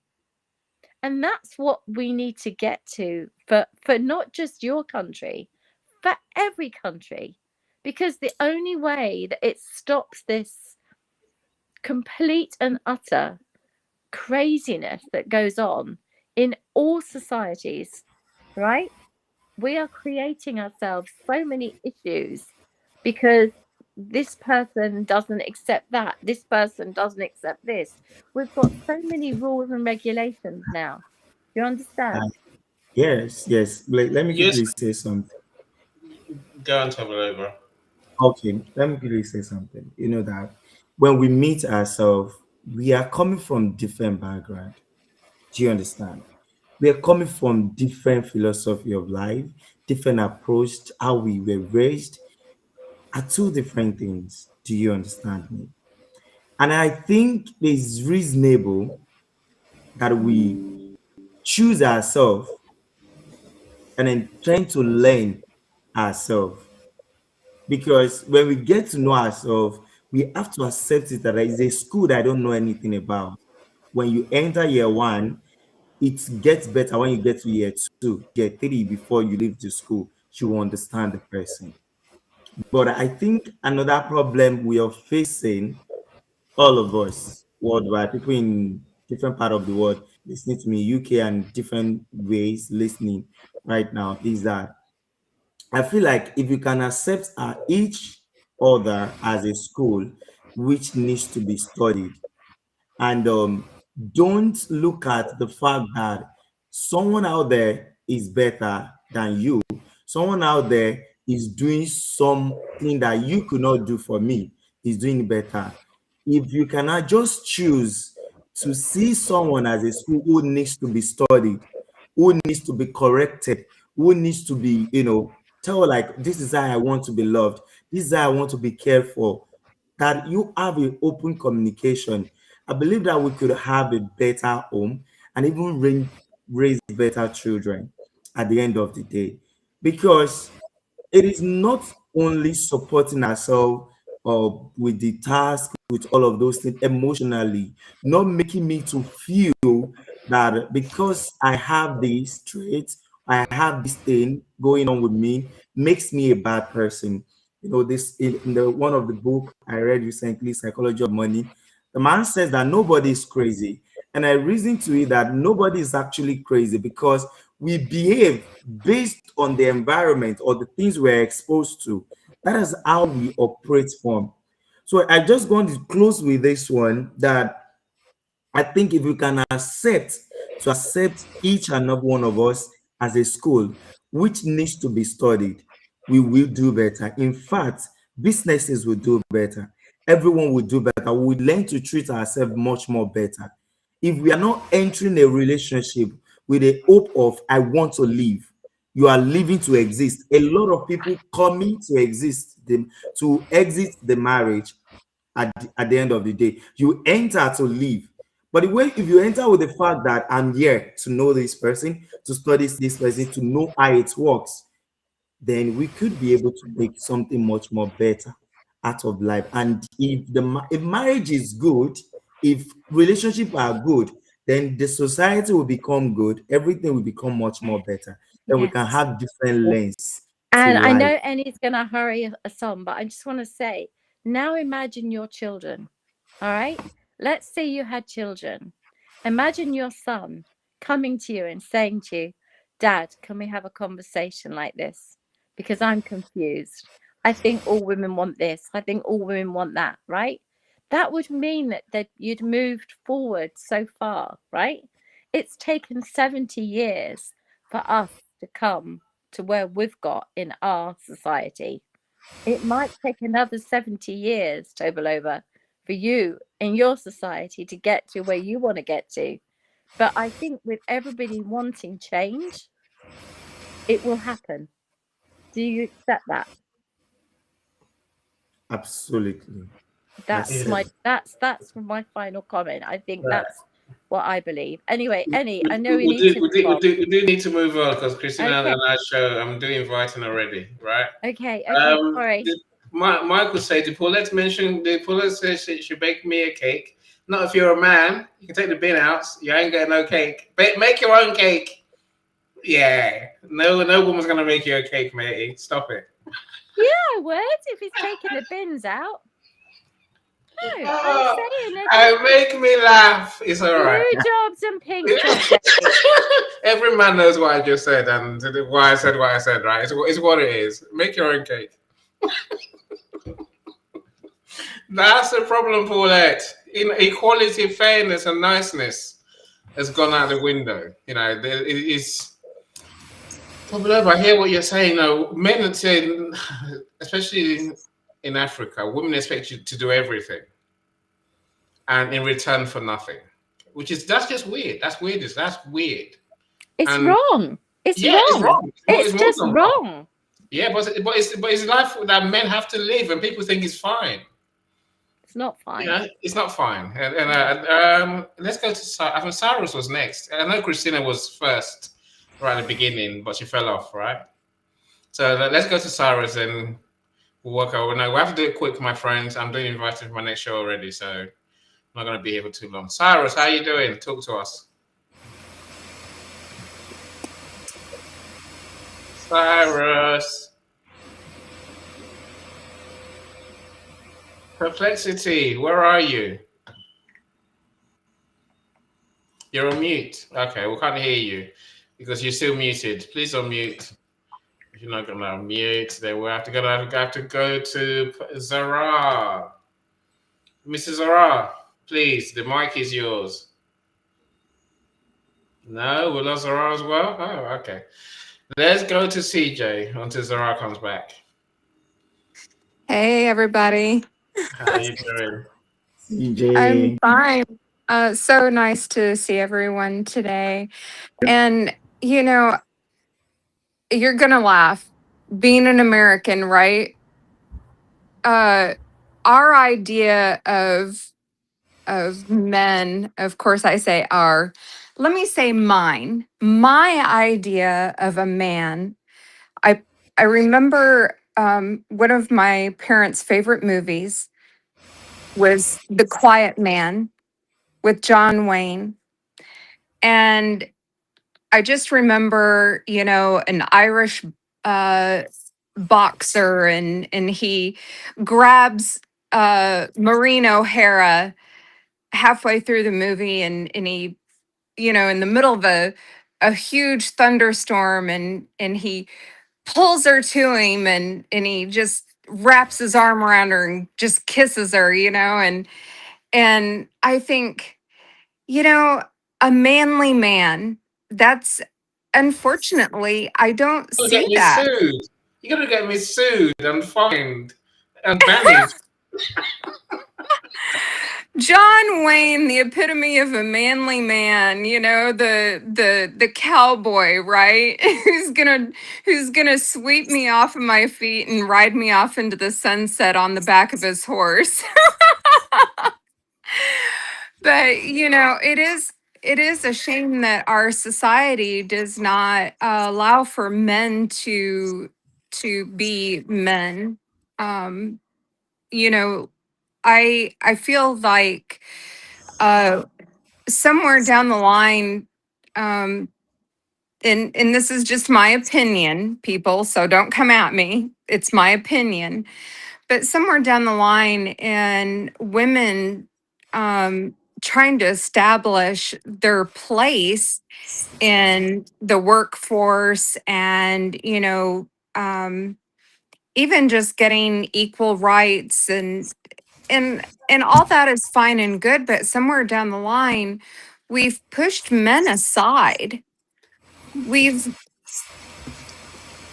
And that's what we need to get to for not just your country, for every country. Because the only way that it stops this complete and utter craziness that goes on in all societies, right? We are creating ourselves so many issues because this person doesn't accept that, this person doesn't accept this. We've got so many rules and regulations now. You Uh, understand? yes, yes. Let me Yes, quickly say something. go on, Tobalova. Okay, let me quickly say something. You know that when we meet ourselves, we are coming from different background. Do you understand? We are coming from different philosophy of life, different approach to how we were raised, are two different things. Do you understand me? And I think it's reasonable that we choose ourselves and then trying to learn ourselves. Because when we get to know ourselves, we have to accept it that there is a school that I don't know anything about. When you enter year one, it gets better when you get to year two, year three, before you leave the school, you understand the person. But I think another problem we are facing, all of us worldwide, people in different part of the world listening to me, UK and different ways listening right now, is that I feel like if you can accept each other as a school which needs to be studied, and don't look at the fact that someone out there is better than you, someone out there is doing something that you could not do for me, is doing better. If you cannot just choose to see someone as a school who needs to be studied, who needs to be corrected, who needs to be, tell like this is how I want to be loved, this is how I want to be cared for, that you have an open communication, I believe that we could have a better home and even raise better children at the end of the day. Because it is not only supporting ourselves with the task, with all of those things emotionally, not making me to feel that because I have these traits, I have this thing going on with me, makes me a bad person. This in the one of the book I read recently, Psychology of Money, the man says that nobody is crazy. And I reason to it that nobody is actually crazy because we behave based on the environment or the things we're exposed to. That is how we operate from. So I just going to close with this one, that I think if we can accept each and every one of us as a school, which needs to be studied, we will do better. In fact, businesses will do better. Everyone will do better. We will learn to treat ourselves much more better. If we are not entering a relationship with the hope of I want to live, you are living to exist. A lot of people coming to to exit the marriage at the end of the day. You enter to live. But the way if you enter with the fact that I'm here to know this person, to study this person, to know how it works, then we could be able to make something much more better out of life. And if marriage is good, if relationships are good, then the society will become good. Everything will become much more better. Then we can Yes. have different lens to And I life. know Annie's going to hurry us on, but I just want to say now imagine your children. All right. Let's say you had children. Imagine your son coming to you and saying to you, Dad, can we have a conversation like this? Because I'm confused. I think all women want this. I think all women want that. Right. That would mean that you'd moved forward so far. Right. It's taken 70 years for us to come to where we've got in our society. It might take another 70 years, Tobalova, for you in your society to get to where you want to get to. But I think with everybody wanting change, it will happen. Do you accept that? Absolutely. That's Yeah. my Accept. that's my final comment. I think Right. what I believe. Anyway, I know we We need to move on. we do need to move on because Christina Okay. and I show. I'm doing inviting already, right? Okay, Um, sorry. Michael said to Paulette mentioned the Paulette says she should bake me a cake. Not if you're a man. You can take the bin out. You ain't getting no cake. Make your own cake. Yeah. No woman's gonna make you a cake, matey. Stop it. Yeah, words if he's taking the bins out. No, I'm saying Make me laugh. It's all right. blue jobs and pink jobs. Every man knows what I just said and why I said what I said, right? It's what it is. Make your own cake. That's the problem, Paulette. Equality, fairness, and niceness has gone out the window. You know, it's. I hear what you're saying. No, men say, especially in Africa, women expect you to do everything, and in return for nothing, that's just weird. That's weird. That's weird. It's And wrong. It's yeah, wrong. it's wrong. It's just wrong. Yeah, but it's life that men have to live, and people think it's fine. It's not fine. Yeah, it's not fine. Let's go to. I think Cyrus was next. I know Christina was first, right at the beginning, but she fell off, right? So let's go to Cyrus and we'll work over. No, we have to do it quick, my friends. I'm doing inviting for my next show already, so I'm not going to be here for too long. Cyrus, how you doing? Talk to us. Cyrus. Perplexity, where are you? You're on mute. Okay, we can't hear you because you're still muted. Please unmute. If you're not going to unmute, then we have to go to Zara. Mrs. Zara, please, the mic is yours. No, we lost Zara as well? Oh, okay. Let's go to CJ until Zara comes back. Hey, everybody. How are you doing? CJ. I'm fine. So nice to see everyone today. And, you know, you're going to laugh. Being an American, right? Our idea of men, of course I say our, let me say mine. My idea of a man, I remember one of my parents' favorite movies was The Quiet Man with John Wayne. And I just remember, you know, an Irish uh, boxer and he grabs Maureen O'Hara halfway through the movie and he, you know, in the middle of a huge thunderstorm and he pulls her to him and he just wraps his arm around her and just kisses her, you know, and I think, you know, a manly man, that's unfortunately I don't You're see gonna get me that. sued. You're gonna get me sued and fined and banished. John Wayne, the epitome of a manly man, you know, the cowboy, right? who's gonna sweep me off of my feet and ride me off into the sunset on the back of his horse. But you know, it is a shame that our society does not allow for men to be men. Um, you know, I feel like uh somewhere down the line, um and this is just my opinion, people, so don't come at me, it's my opinion, but somewhere down the line and women trying to establish their place in the workforce and, you know, even just getting equal rights and all that is fine and good, but somewhere down the line we've pushed men aside. we've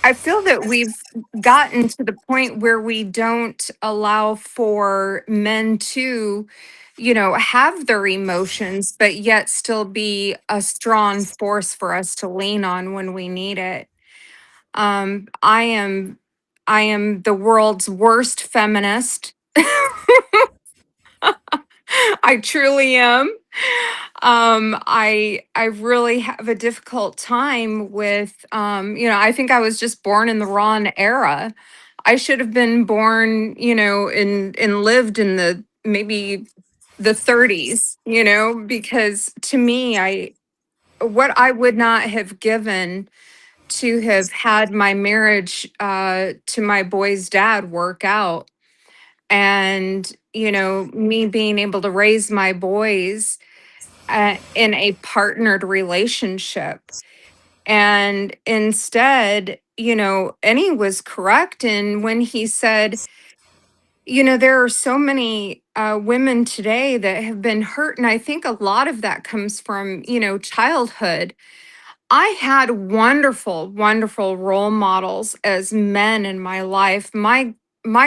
I feel that we've gotten to the point where we don't allow for men to, you know, have their emotions, but yet still be a strong force for us to lean on when we need it. Um, I am, I am the world's worst feminist. I truly am. I really have a difficult time with, I think I was just born in the wrong era. I should have been born, and lived in the maybe the 30s, because to me, what I would not have given to have had my marriage to my boy's dad work out, and me being able to raise my boys in a partnered relationship. And instead, Annie was correct in when he said, there are so many women today that have been hurt. And I think a lot of that comes from, childhood. I had wonderful, wonderful role models as men in my life. My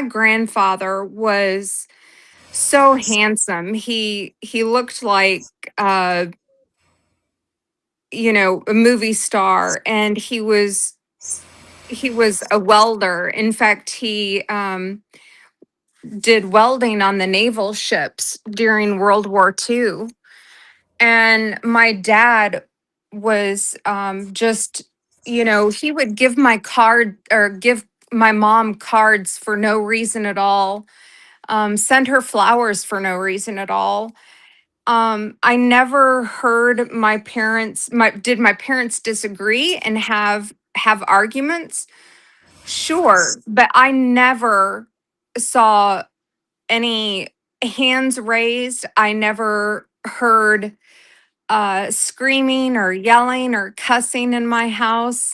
grandfather was so handsome. He looked like uh a movie star, and he was a welder. In fact, he did welding on the naval ships during World War II. And my dad was just, he would give my card or give my mom cards for no reason at all, send her flowers for no reason at all. I never heard did my parents disagree and have arguments? Sure, but I never saw any hands raised. I never heard screaming or yelling or cussing in my house.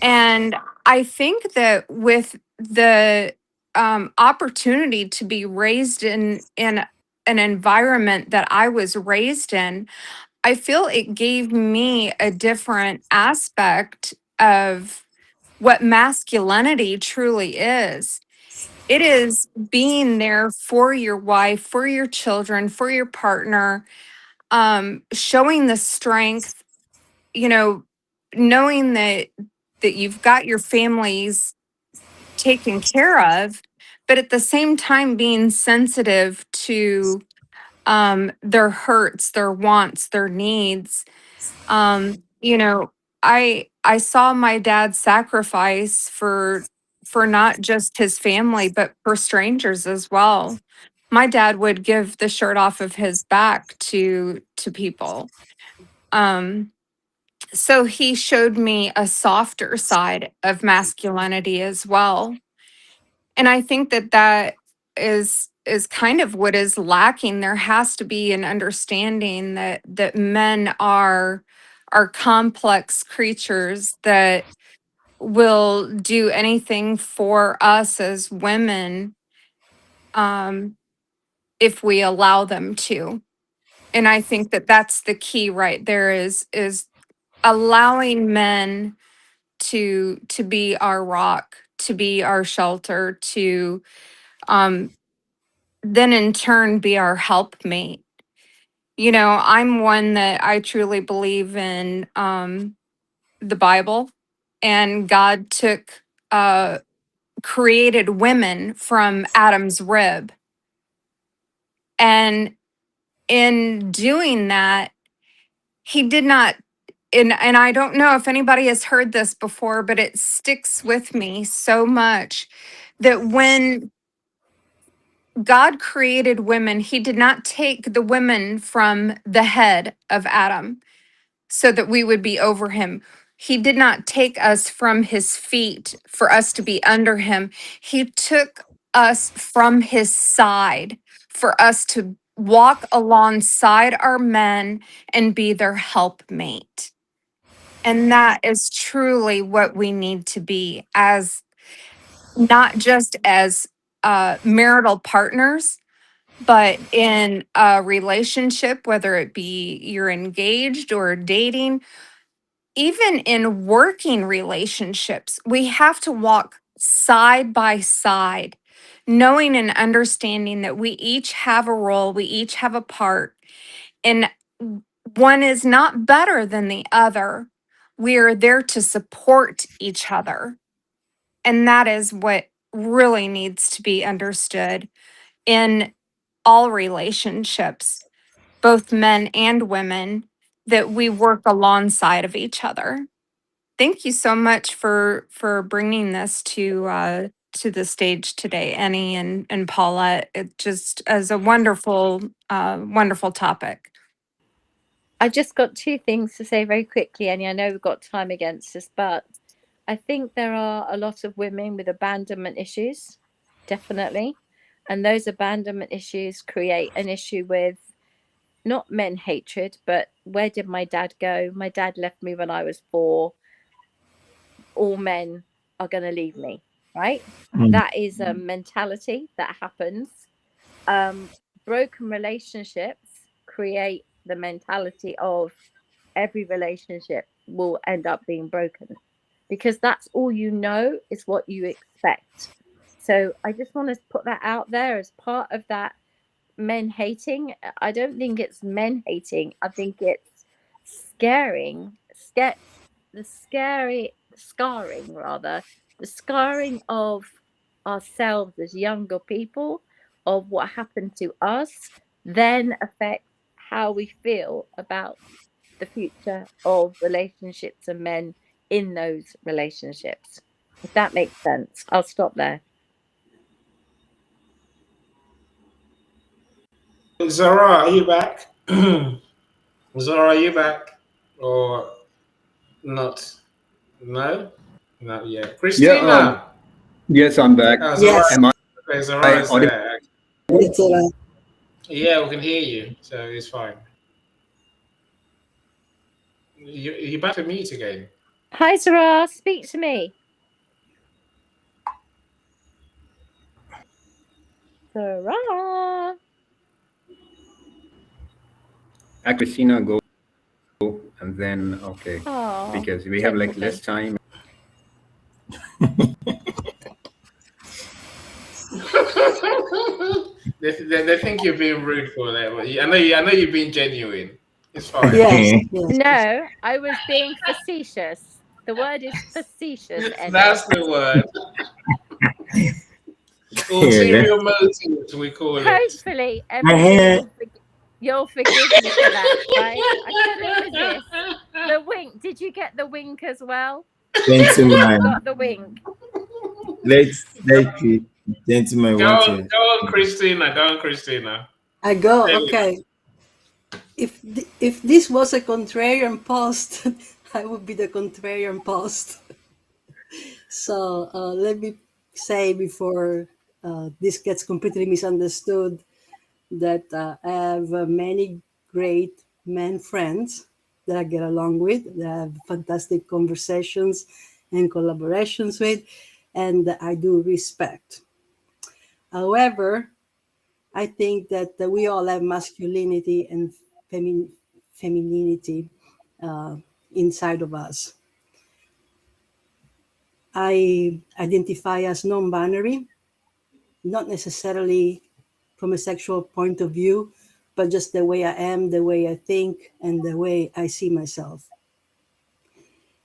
And I think that with the opportunity to be raised in an environment that I was raised in, I feel it gave me a different aspect of what masculinity truly is. It is being there for your wife, for your children, for your partner, showing the strength, you know, knowing that you've got your families taken care of, but at the same time being sensitive to their hurts, their wants, their needs. um I saw my dad sacrifice for not just his family but for strangers as well. My dad would give the shirt off of his back to people. um so he showed me a softer side of masculinity as well. And I think that that is kind of what is lacking. There has to be an understanding that men are complex creatures that will do anything for us as women, um, if we allow them to. And I think that that's the key right there, is allowing men to be our rock, to be our shelter, to um, then in turn be our helpmate. I'm one that I truly believe in the Bible, and God took created women from Adam's rib. And in doing that, he did not, and I don't know if anybody has heard this before, but it sticks with me so much that when God created women, he did not take the women from the head of Adam so that we would be over him. He did not take us from his feet for us to be under him. He took us from his side for us to walk alongside our men and be their helpmate. And that is truly what we need to be, as not just as marital partners, but in a relationship, whether it be you're engaged or dating, even in working relationships, we have to walk side by side, knowing and understanding that we each have a role, we each have a part, and one is not better than the other. We are there to support each other. And that is what really needs to be understood in all relationships. both men and women, that we work alongside of each other. Thank you so much for bringing this to the stage today, Annie and Paula. It just as a wonderful wonderful topic. I just got two things to say very quickly, Annie. I know we've got time against us, but I think there are a lot of women with abandonment issues, definitely. And those abandonment issues create an issue with not men hatred, but where did my dad go? My dad left me when I was 4. All men are going to leave me, right? That is a mentality that happens. Broken relationships create the mentality of every relationship will end up being broken, because that's all you know is what you expect. So I just want to put that out there as part of that men hating. I don't think it's men hating. I think it's the scarring of ourselves as younger people, of what happened to us, then affects how we feel about the future of relationships and men in those relationships. If that makes sense, I'll stop there. Zara, are you back? Zara, are you back? Or not? No? Not yet. Yeah, Christina! yes, I'm back. Zara, Yes, Am okay, Zara I is audible? there. it's all right. Yeah, we can hear you, so it's fine. You're back to mute again. Hi, Sarah, speak to me. Sarah. Christina, go, and then, okay, Oh, because we have like less time. They think you're being rude for that, but I know you're being genuine. It's fine. Yes, yes. No, I was being facetious. The word is facetious, Eddie. That's the word. Ulterior motives, we call it. Hopefully, everybody you'll forgive me for that, right? I couldn't resist. The wink. Did you get the wink as well? Gentlemen, Got the wink. let's gentlemen Go want on, to. go on, Christina. Go on, Christina. I go. Okay. If this was a contrarian post, I would be the contrarian post. So let me say before this gets completely misunderstood that I have many great men friends that I get along with, that I have fantastic conversations and collaborations with, and that I do respect. However, I think that we all have masculinity and femininity inside of us. I identify as non-binary, not necessarily from a sexual point of view, but just the way I am, the way I think, and the way I see myself.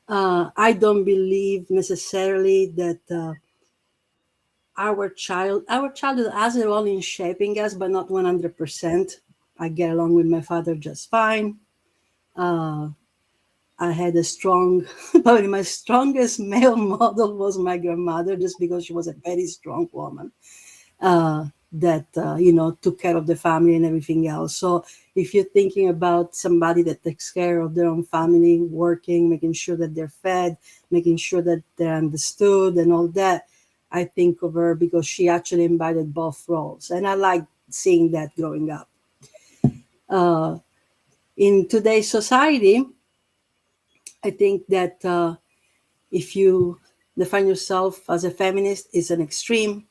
I don't believe necessarily that our childhood has a role in shaping us, but not 100%. I get along with my father just fine. I had a strong, probably my strongest male model was my grandmother, just because she was a very strong woman that, took care of the family and everything else. So if you're thinking about somebody that takes care of their own family, working, making sure that they're fed, making sure that they're understood and all that, I think of her because she actually embodied both roles. And I like seeing that growing up. In today's society, I think that if you define yourself as a feminist, is an extreme,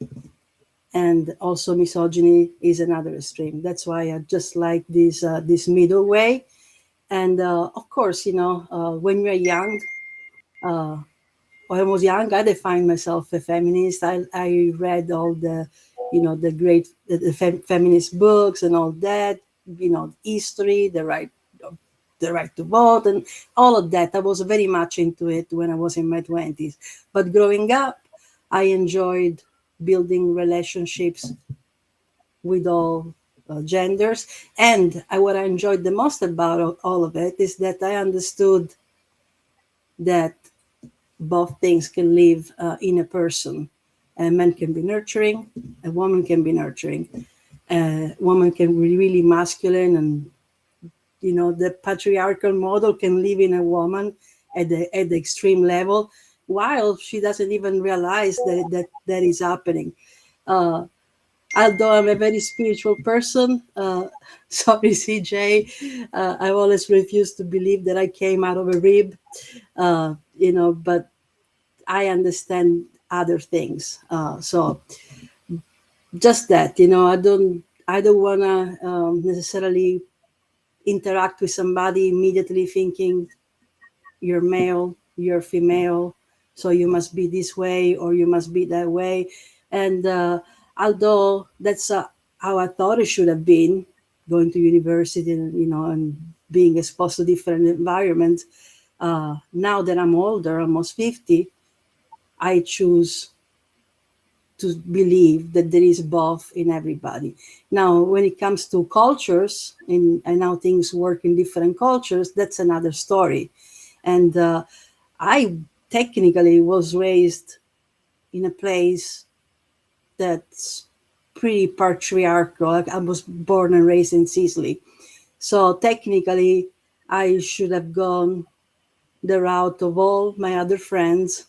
and also misogyny is another extreme. That's why I just like this middle way. And of course, when we're young, when I was young, I defined myself a feminist. I read all the great feminist books and all that. History, the right to vote, and all of that. I was very much into it when I was in my 20s. But growing up, I enjoyed building relationships with all genders. And what I enjoyed the most about all of it is that I understood that both things can live in a person. A man can be nurturing, a woman can be nurturing. A woman can be really masculine, and the patriarchal model can live in a woman at the extreme level, while she doesn't even realize that is happening. Although I'm a very spiritual person, sorry, CJ, I've always refused to believe that I came out of a rib, but I understand other things. So just that, I don't want to necessarily interact with somebody immediately thinking you're male, you're female, so you must be this way or you must be that way. And although that's how I thought it should have been, going to university and being exposed to different environments, now that I'm older, almost 50, I choose to believe that there is both in everybody. Now, when it comes to cultures and how things work in different cultures, that's another story. And I technically was raised in a place that's pretty patriarchal. Like, I was born and raised in Sicily. So technically, I should have gone the route of all my other friends,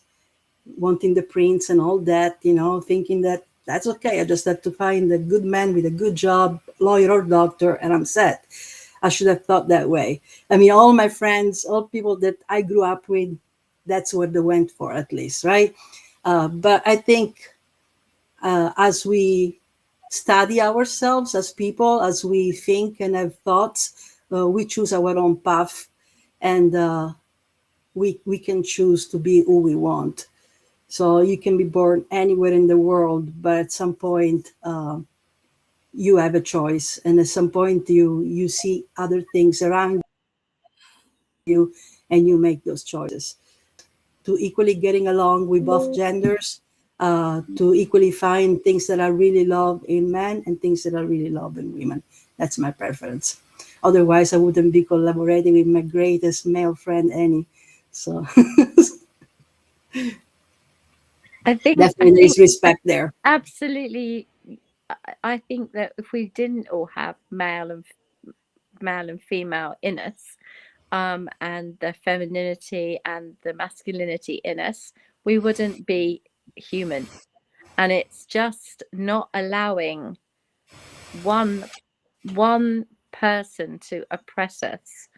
wanting the prince and all that, thinking that that's okay. I just have to find a good man with a good job, lawyer or doctor, and I'm set. I should have thought that way. I mean, all my friends, all people that I grew up with, that's what they went for, at least, right? But I think as we study ourselves as people, as we think and have thoughts, we choose our own path, and we can choose to be who we want. So you can be born anywhere in the world, but at some point you have a choice, and at some point you see other things around you, and you make those choices. To equally getting along with both genders, to equally find things that I really love in men and things that I really love in women. That's my preference. Otherwise, I wouldn't be collaborating with my greatest male friend, Annie. So I think definitely there's respect there. absolutely. I think that if we didn't all have male and female in us, and the femininity and the masculinity in us, we wouldn't be human. And it's just not allowing one person to oppress us,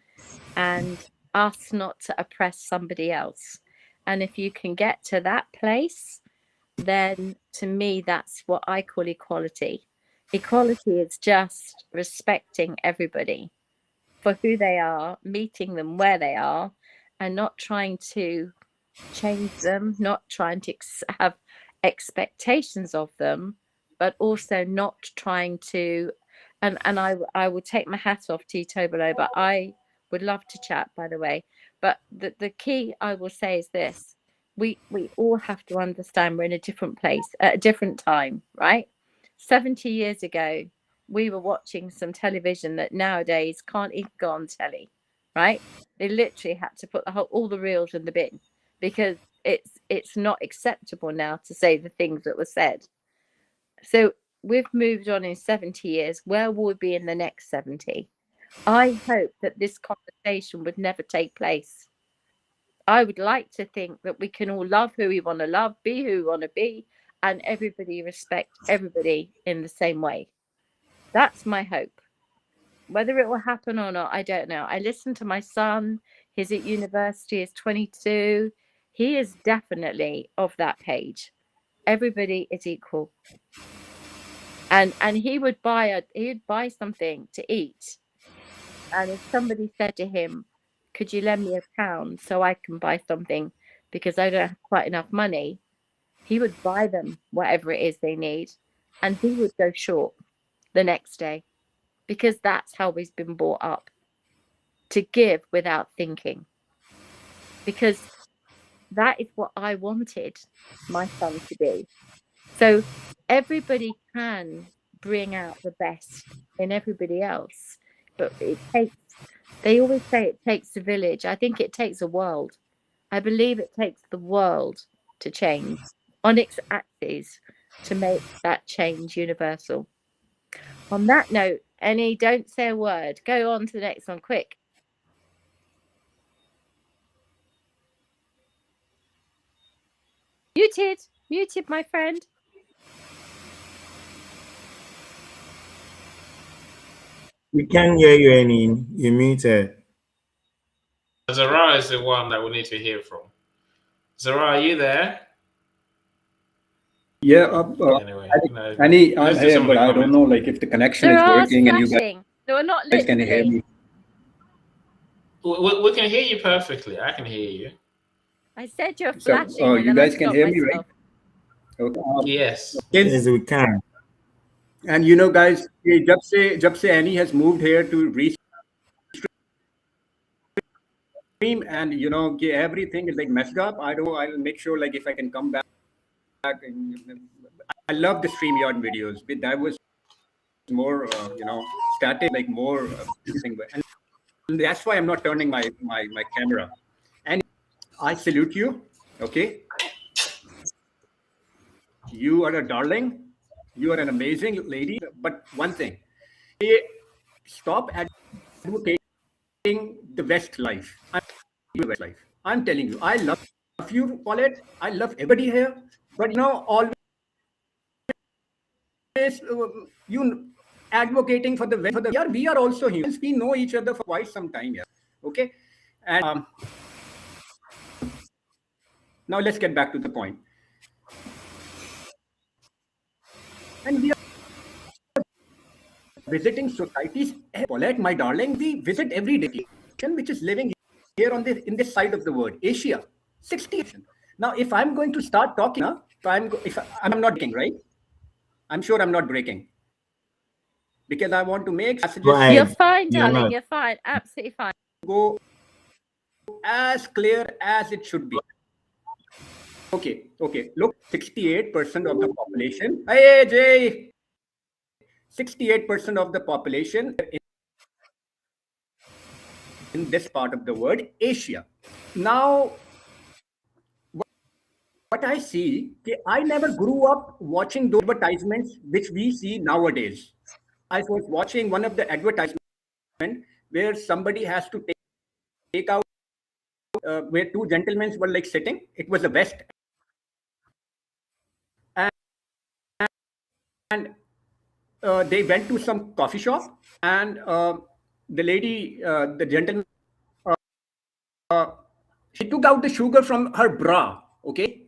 and us not to oppress somebody else. And if you can get to that place, then to me that's what I call equality. Equality is just respecting everybody for who they are, meeting them where they are, and not trying to change them, not trying to have expectations of them, but also not trying to. And I will take my hat off to you, Tobolo, but I would love to chat, by the way. But the key I will say is this: we all have to understand we're in a different place at a different time, right? 70 years ago, we were watching some television that nowadays can't even go on telly, right? They literally had to put all the reels in the bin, because it's not acceptable now to say the things that were said. So we've moved on in 70 years. Where will we be in the next 70? I hope that this conversation would never take place. I would like to think that we can all love who we want to love, be who we want to be, and everybody respect everybody in the same way. That's my hope. Whether it will happen or not, I don't know. I listen to my son. He's at university, he's 22. He is definitely of that page. Everybody is equal. And he'd buy something to eat. And if somebody said to him, could you lend me £1 so I can buy something because I don't have quite enough money, he would buy them whatever it is they need, and he would go short the next day, because that's how he's been brought up, to give without thinking. Because that is what I wanted my son to be. So everybody can bring out the best in everybody else. But they always say it takes a village. I think it takes a world. I believe it takes the world to change on its axes to make that change universal. On that note, Annie, don't say a word. Go on to the next one, quick. Muted, my friend. We can't hear you, Annie. You're muted. Zara is the one that we need to hear from. Zara, are you there? Yeah, Anyway, Annie, I'm let's do here, some of but the I don't comments. know, like, if the connection is Zara's working and you flashing. No, we're not guys can hear listening. me. We can hear you perfectly. I can hear you. I said you're So, flashing, and you then I guys can stopped hear me, right? myself. Okay. Yes. Yes, we can. And guys, ये जब से Annie has moved here to Restream, and everything is like messed up. I'll make sure, like, if I can come back. And, I love the StreamYard videos. But that was more, static, like more thing. And that's why I'm not turning my camera. And I salute you. Okay, you are a darling. You are an amazing lady. But one thing, stop advocating the West life. I'm telling you, I love you, Paulette. I love everybody here. But always you advocating for the West. We are also humans. We know each other for quite some time. Yeah. Okay. And now let's get back to the point. And we are visiting societies. Paulette, my darling, we visit every day, which is living here in this side of the world, Asia, 60. Now, if I'm going to start talking, if I'm not breaking, right? I'm sure I'm not breaking, because I want to make messages. You're fine, darling. You're fine. Absolutely fine. Go as clear as it should be. Okay. Look, 68% of the population. Hey, Jay. 68% of the population in this part of the world, Asia. Now, what I see, I never grew up watching those advertisements which we see nowadays. I was watching one of the advertisements where somebody has to take out, where two gentlemen were like sitting. It was a West. And they went to some coffee shop, and the lady, the gentleman, she took out the sugar from her bra, okay,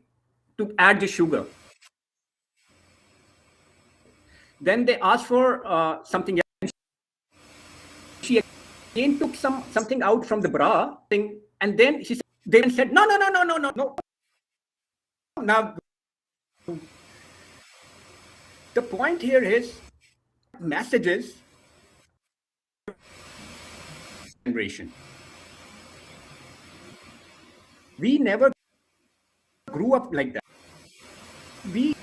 to add the sugar. Then they asked for something else. She again took something out from the bra thing, and then they said, no. Now, the point here is messages generation. We never grew up like that. We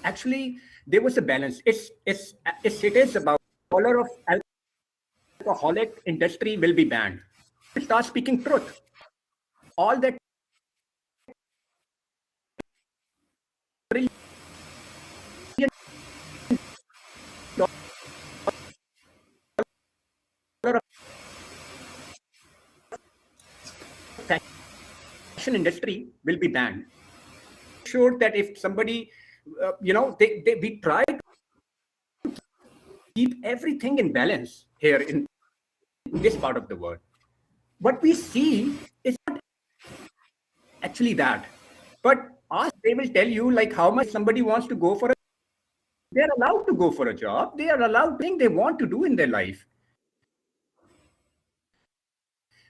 actually, there was a balance. It is about dollar of alcoholic industry will be banned. Start speaking truth. All that fashion industry will be banned. Sure that if somebody, we try to keep everything in balance here in this part of the world. What we see is not actually that, but they will tell you like how much somebody wants to go for a. They're allowed to go for a job. They are allowed things they want to do in their life.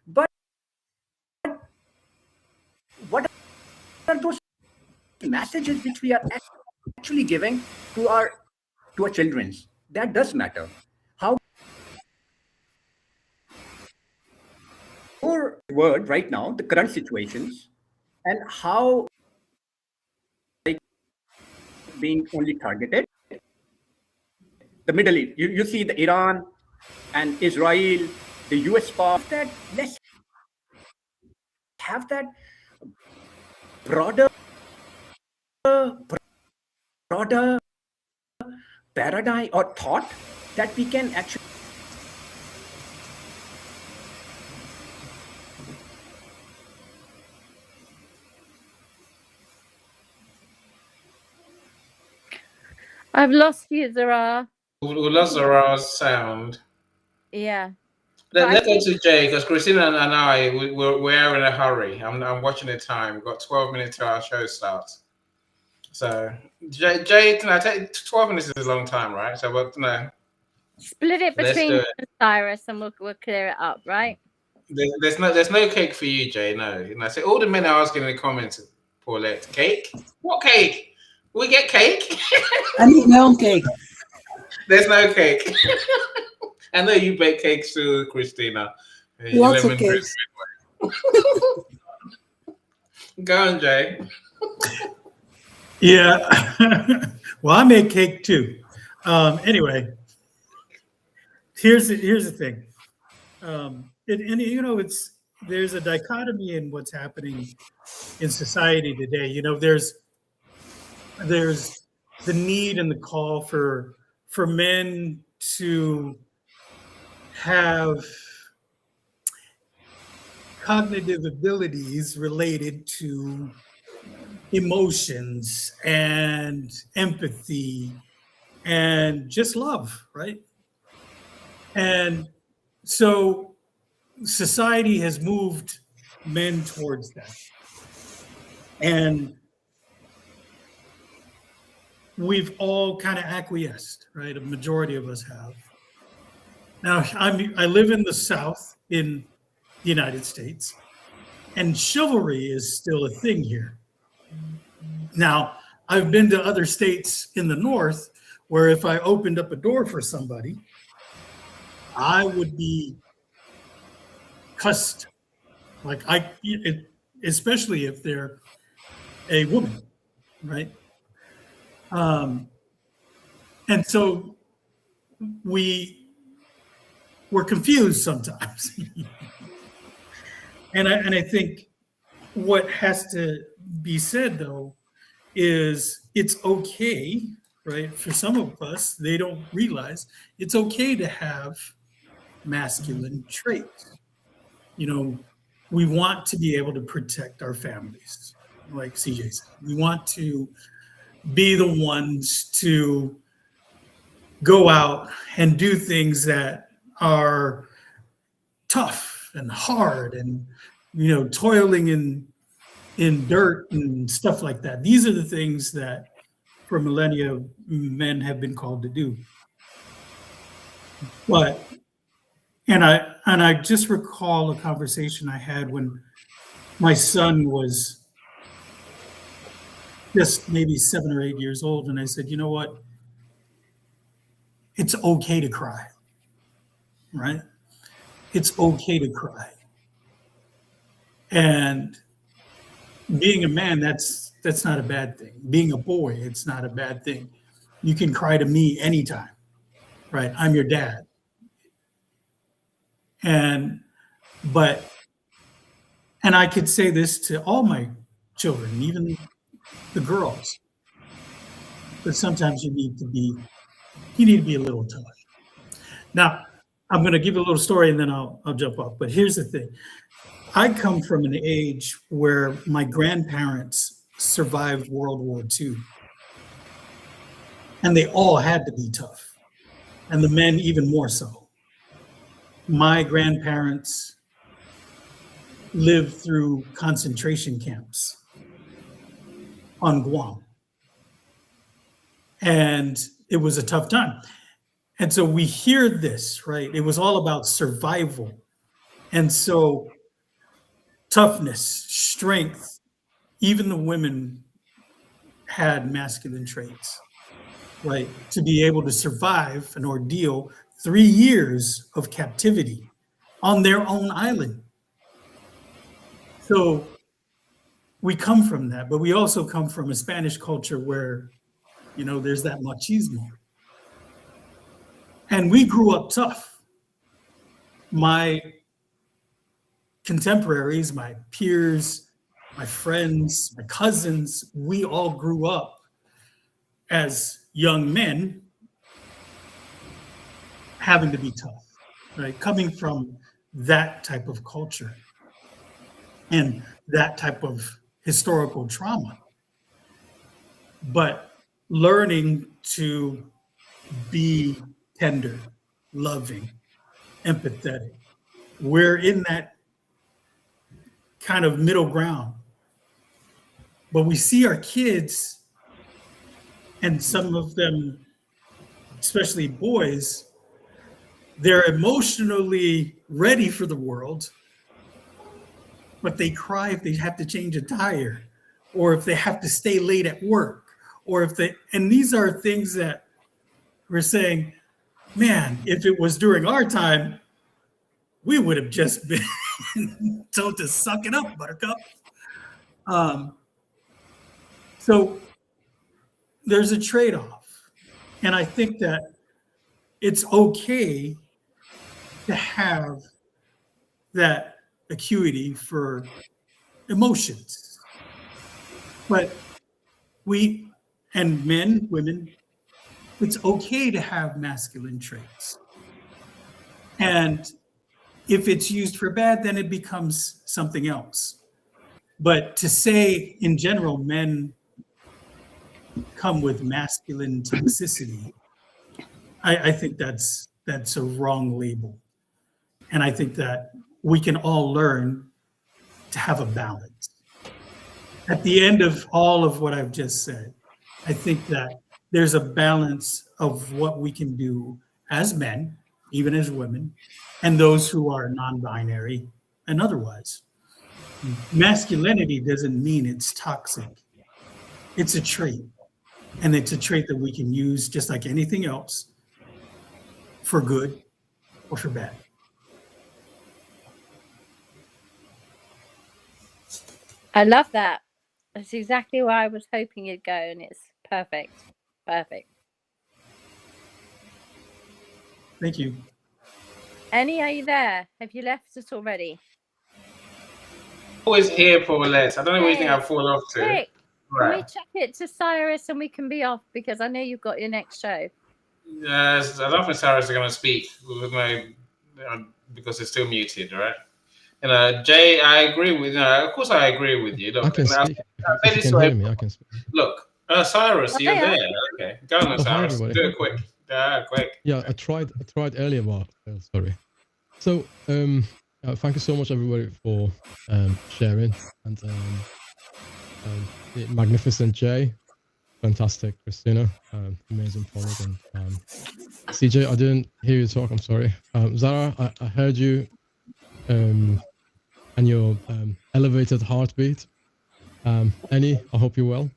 But what are those messages which we are actually giving to our children? That does matter. How our world right now, the current situations, and how being only targeted. The Middle East, you see the Iran and Israel, the US part, that let's have that broader broader paradigm or thought that we can actually. I've lost you, Zara. We lost Zara's sound. Yeah. But I Let's go think to Jay, because Christina and I, we're in a hurry. I'm watching the time. We've got 12 minutes till our show starts. So, Jay, can I take 12 minutes is a long time, right? So, but no, split it let's between do you it. and Cyrus and we'll clear it up, right? There's no cake for you, Jay. No. And I say all the men are asking in the comments, Paulette, cake? What cake? We get cake? I make my own cake. There's no cake. I know you bake cakes too, Christina. Lots of 11 Chris. cakes. Go on, Jay. Yeah. Well, I make cake too. Anyway, here's the thing. And you know, there's a dichotomy in what's happening in society today. You know, there's the need and the call for men to have cognitive abilities related to emotions and empathy and just love, right? And so society has moved men towards that. And we've all kind of acquiesced, right? A majority of us have. Now, I live in the South in the United States, and chivalry is still a thing here. Now, I've been to other states in the North where if I opened up a door for somebody, I would be cussed. Like especially if they're a woman, right? And so we're confused sometimes. and I think what has to be said though is it's okay, right? For some of us, they don't realize it's okay to have masculine traits. You know, we want to be able to protect our families, like CJ said. We want to be the ones to go out and do things that are tough and hard and, you know, toiling in dirt and stuff like that. These are the things that for millennia men have been called to do. But and I just recall a conversation I had when my son was just maybe 7 or 8 years old, and I said, you know what? It's okay to cry, right? It's okay to cry. And being a man, that's not a bad thing. Being a boy, it's not a bad thing. You can cry to me anytime, right? I'm your dad. And I could say this to all my children, even the girls. But sometimes you need to be a little tough. Now, I'm going to give you a little story and then I'll jump off. But here's the thing. I come from an age where my grandparents survived World War II. And they all had to be tough. And the men even more so. My grandparents lived through concentration camps on Guam. And it was a tough time. And so we hear this, right? It was all about survival. And so toughness, strength, even the women had masculine traits, right? To be able to survive an ordeal, 3 years of captivity on their own island. So we come from that, but we also come from a Spanish culture where There's that machismo. And we grew up tough. My contemporaries, my peers, my friends, my cousins, we all grew up as young men having to be tough, right? Coming from that type of culture and that type of historical trauma. But learning to be tender, loving, empathetic. We're in that kind of middle ground. But we see our kids, and some of them, especially boys, they're emotionally ready for the world, but they cry if they have to change a tire, or if they have to stay late at work, and these are things that we're saying, man, if it was during our time, we would have just been told to suck it up, buttercup. So there's a trade-off. And I think that it's okay to have that acuity for emotions. But and men, women, it's okay to have masculine traits. And if it's used for bad, then it becomes something else. But to say in general, men come with masculine toxicity, I think that's a wrong label. And I think that we can all learn to have a balance. At the end of all of what I've just said, I think that there's a balance of what we can do as men, even as women, and those who are non-binary and otherwise. Masculinity doesn't mean it's toxic. It's a trait. And it's a trait that we can use just like anything else for good or for bad. I love that. That's exactly where I was hoping you'd go, and it's perfect. Perfect. Thank you. Annie, are you there? Have you left us already? Always here, Paulette. I don't know where you think Hey, I've fallen off to. Quick, can we Right. check it to Cyrus and we can be off, because I know you've got your next show. Yes, I don't think Cyrus is going to speak with because it's still muted, right? Jay, I agree with. Of course, I agree with you. Look, I can speak. If you can hear me, I can speak. Look, Cyrus, you're yeah. there. Okay, go on, Hi, Cyrus. everybody. Do it quick. Quick. Yeah, I tried earlier, but sorry. So, thank you so much, everybody, for sharing and the magnificent Jay, fantastic Christina, amazing Pauline, and CJ. I didn't hear you talk. I'm sorry. Zara, I heard you, and your elevated heartbeat. Annie, I hope you're well.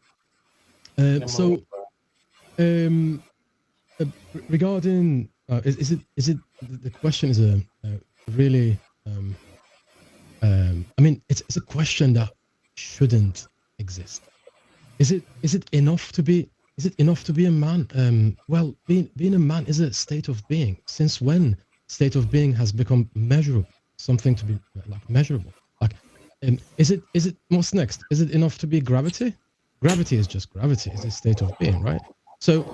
Regarding is it the question is a really I mean it's a question that shouldn't exist. Is it enough to be a man? Well, being a man is a state of being. Since when state of being has become measurable, something to be like measurable? Like, is it what's next? Is it enough to be gravity? Gravity is just gravity. It's a state of being, right? So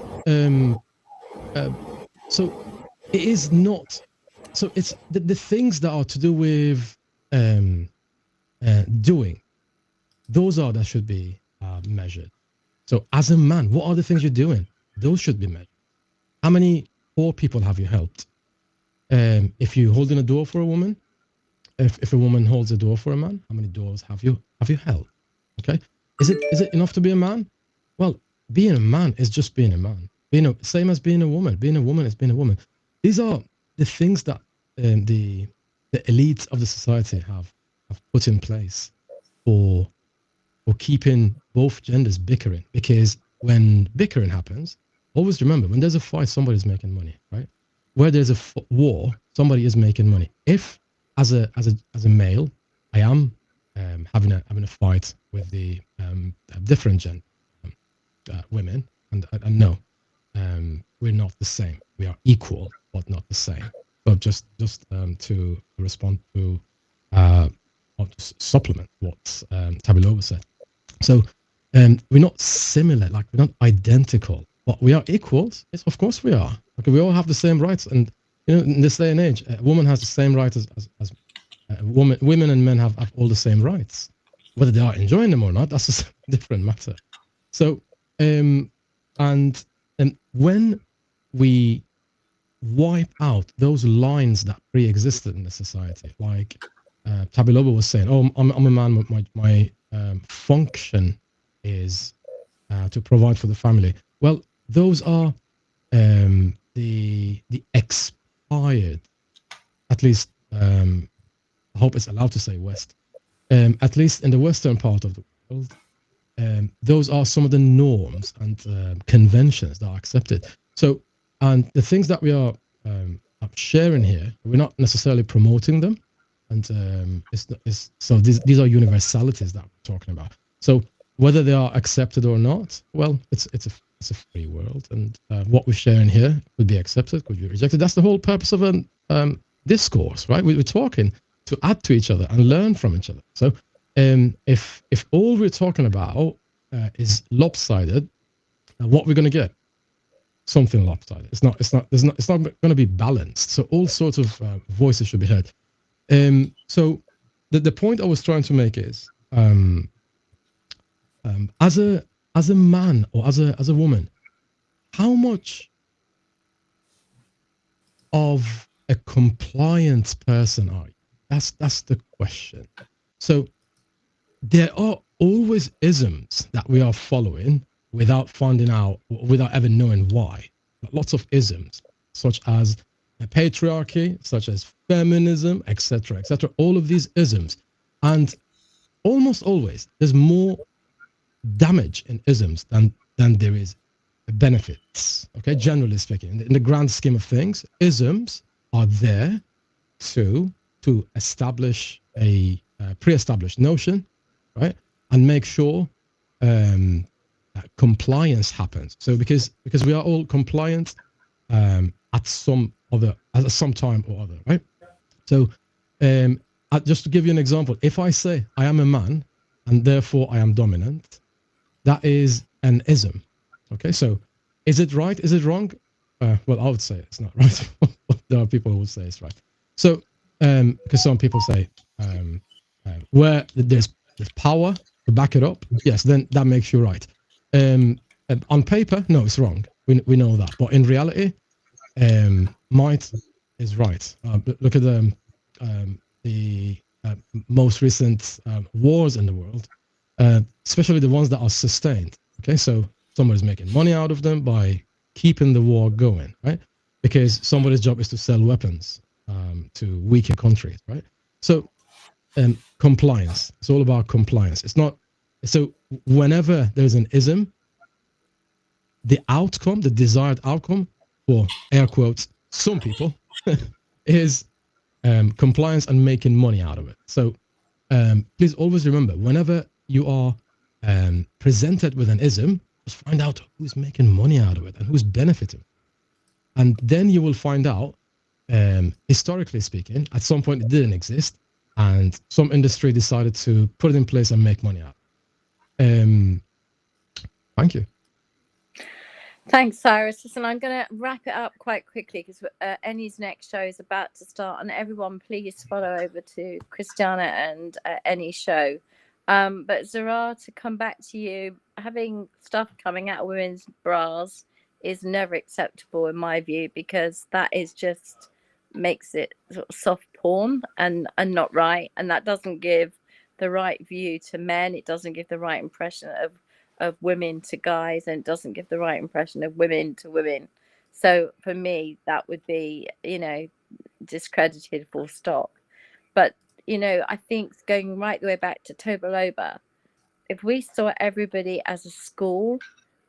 so it is not. So it's the things that are to do with doing. Those are that should be measured. So as a man, what are the things you're doing? Those should be measured. How many poor people have you helped? If you're holding a door for a woman, if a woman holds a door for a man, how many doors have you held? Okay, is it enough to be a man? Well, being a man is just being a man. Same as being a woman. Being a woman is being a woman. These are the things that the elites of the society have put in place for keeping both genders bickering. Because when bickering happens, always remember, when there's a fight, somebody's making money, right? Where there's a war, somebody is making money. If as a male, I am having a fight with the different gender women, and no, we're not the same. We are equal, but not the same. But just to respond to or to supplement what Tabilova said. So we're not similar, like we're not identical, but we are equals. Yes, of course we are. Okay, we all have the same rights, and in this day and age, a woman has the same rights as women and men have all the same rights. Whether they are enjoying them or not, that's a different matter. So, and when we wipe out those lines that pre-existed in the society, like Tabilova was saying, "Oh, I'm a man. My function is to provide for the family." Well, those are the expired, at least. I hope it's allowed to say West. At least in the Western part of the world, those are some of the norms and conventions that are accepted. So, and the things that we are sharing here, we're not necessarily promoting them, and so these are universalities that we're talking about. So whether they are accepted or not, well, it's a free world, and what we're sharing here could be accepted, could be rejected. That's the whole purpose of a discourse, right? We're talking to add to each other and learn from each other. So if all we're talking about is lopsided, what we're going to get? Something lopsided. It's not going to be balanced. So all sorts of voices should be heard. So the point I was trying to make is, as a man or as a woman, how much of a compliant person are you? That's the question. So there are always isms that we are following without finding out, without ever knowing why. Lots of isms, such as patriarchy, such as feminism, etc., etc. All of these isms, and almost always there's more damage in isms than there is benefits. Okay, generally speaking, in the grand scheme of things, isms are there to establish a pre-established notion, right, and make sure compliance happens. So because we are all compliant at some time or other, right? So just to give you an example, if I say I am a man and therefore I am dominant, that is an ism. Okay, so is it right? Is it wrong? Well, I would say it's not right. There are people who would say it's right. So because some people say where there's power to back it up, yes, then that makes you right. On paper, no, it's wrong. We know that, but in reality, might is right. Look at the most recent wars in the world, especially the ones that are sustained. Okay, so somebody's making money out of them by keeping the war going, right? Because somebody's job is to sell weapons to weaker countries, right? So compliance. It's all about compliance. It's not. So whenever there's an ism, the outcome, the desired outcome, for air quotes, some people, is compliance and making money out of it. So please always remember, whenever you are presented with an ism, just find out who's making money out of it and who's benefiting. And then you will find out, historically speaking, at some point it didn't exist, and some industry decided to put it in place and make money out. Thank you. Thanks, Cyrus. Listen, I'm going to wrap it up quite quickly because Ennie's next show is about to start, and everyone, please follow over to Christiana and Ennie's show. But Zara, to come back to you, having stuff coming out of women's bras is never acceptable in my view, because that is just makes it sort of soft porn and not right, and that doesn't give the right view to men. It doesn't give the right impression of women to guys, and it doesn't give the right impression of women to women. So for me, that would be, discredited, full stop. But I think going right the way back to Tobiloba, if we saw everybody as a school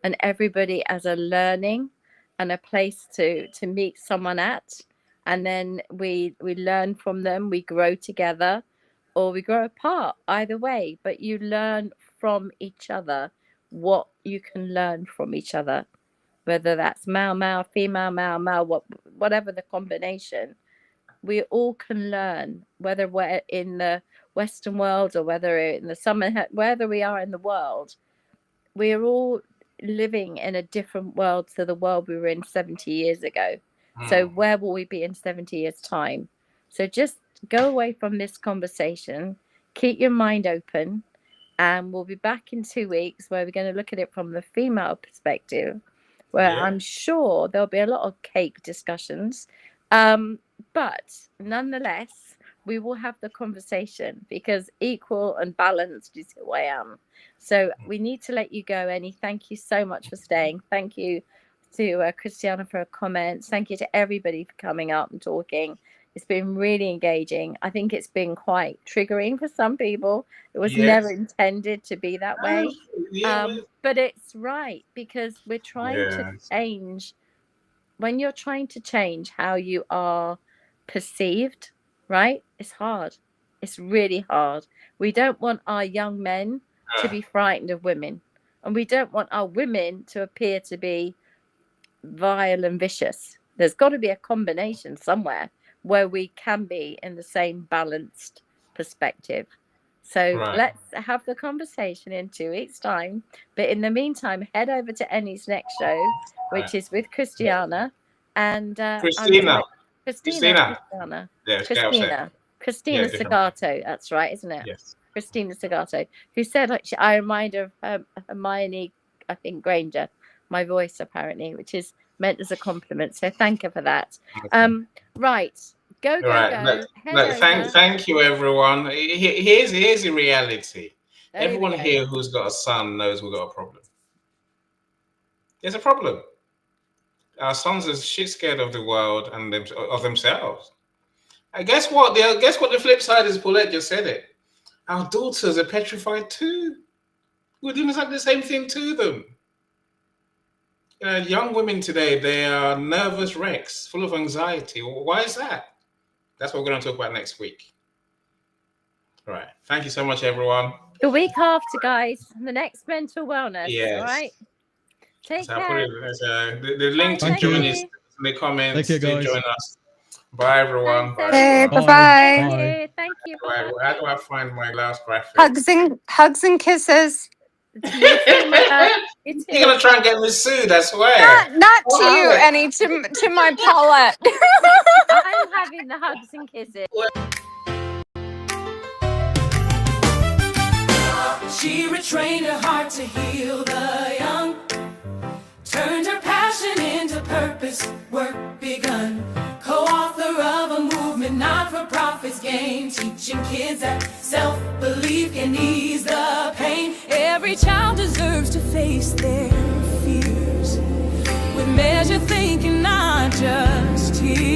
and everybody as a learning and a place to meet someone at, and then we learn from them, we grow together or we grow apart, either way, but you learn from each other what you can learn from each other, whether that's male, female, male, whatever the combination. We all can learn, whether we're in the Western world or whether we're in the summer, wherever we are in the world. We're all living in a different world to the world we were in 70 years ago. So where will we be in 70 years' time? So just go away from this conversation, keep your mind open, and we'll be back in 2 weeks where we're going to look at it from the female perspective, where I'm sure there'll be a lot of cake discussions. But nonetheless, we will have the conversation, because equal and balanced is who I am. So we need to let you go, Annie. Thank you so much for staying. Thank you to Christiana for her comments. Thank you to everybody for coming up and talking. It's been really engaging. I think it's been quite triggering for some people. It was never intended to be that way. But it's right, because we're trying to change. When you're trying to change how you are perceived, right? It's hard. It's really hard. We don't want our young men to be frightened of women, and we don't want our women to appear to be vile and vicious. There's got to be a combination somewhere where we can be in the same balanced perspective. So let's have the conversation in 2 weeks' time. But in the meantime, head over to Annie's next show, which is with Christiana and Christina. Christina Segato. That's right, isn't it? Yes. Christina Segato, who said, actually, I remind her of Hermione, I think, Granger, my voice, apparently, which is meant as a compliment. So thank her for that. Right. Go. Thank you, everyone. Here's the reality. Everyone here who's got a son knows we've got a problem. There's a problem. Our sons are shit scared of the world and of themselves. And guess what? Guess what the flip side is? Paulette just said it. Our daughters are petrified too. We're doing exactly the same thing to them. Young women today, they are nervous wrecks, full of anxiety. Why is that? That's what we're going to talk about next week. All right. Thank you so much, everyone. The week after, guys, the next mental wellness. Yes. All right. Take care. I'll put it, the link to join is in the comments. Thank you, guys. Join us. Bye, everyone. Bye. Bye. Thank you. How do I find my last graphic? Hugs and kisses. You're gonna try and get me sued, I swear. Not to you, Annie, to my Paulette. I'm having the hugs and kisses. She retrained her heart to heal the young, turned her passion into purpose, work begun. Co-author of a movement, not-for-profits gain, teaching kids that self-belief can ease the pain. Every child deserves to face their fears with measured thinking, not just tears.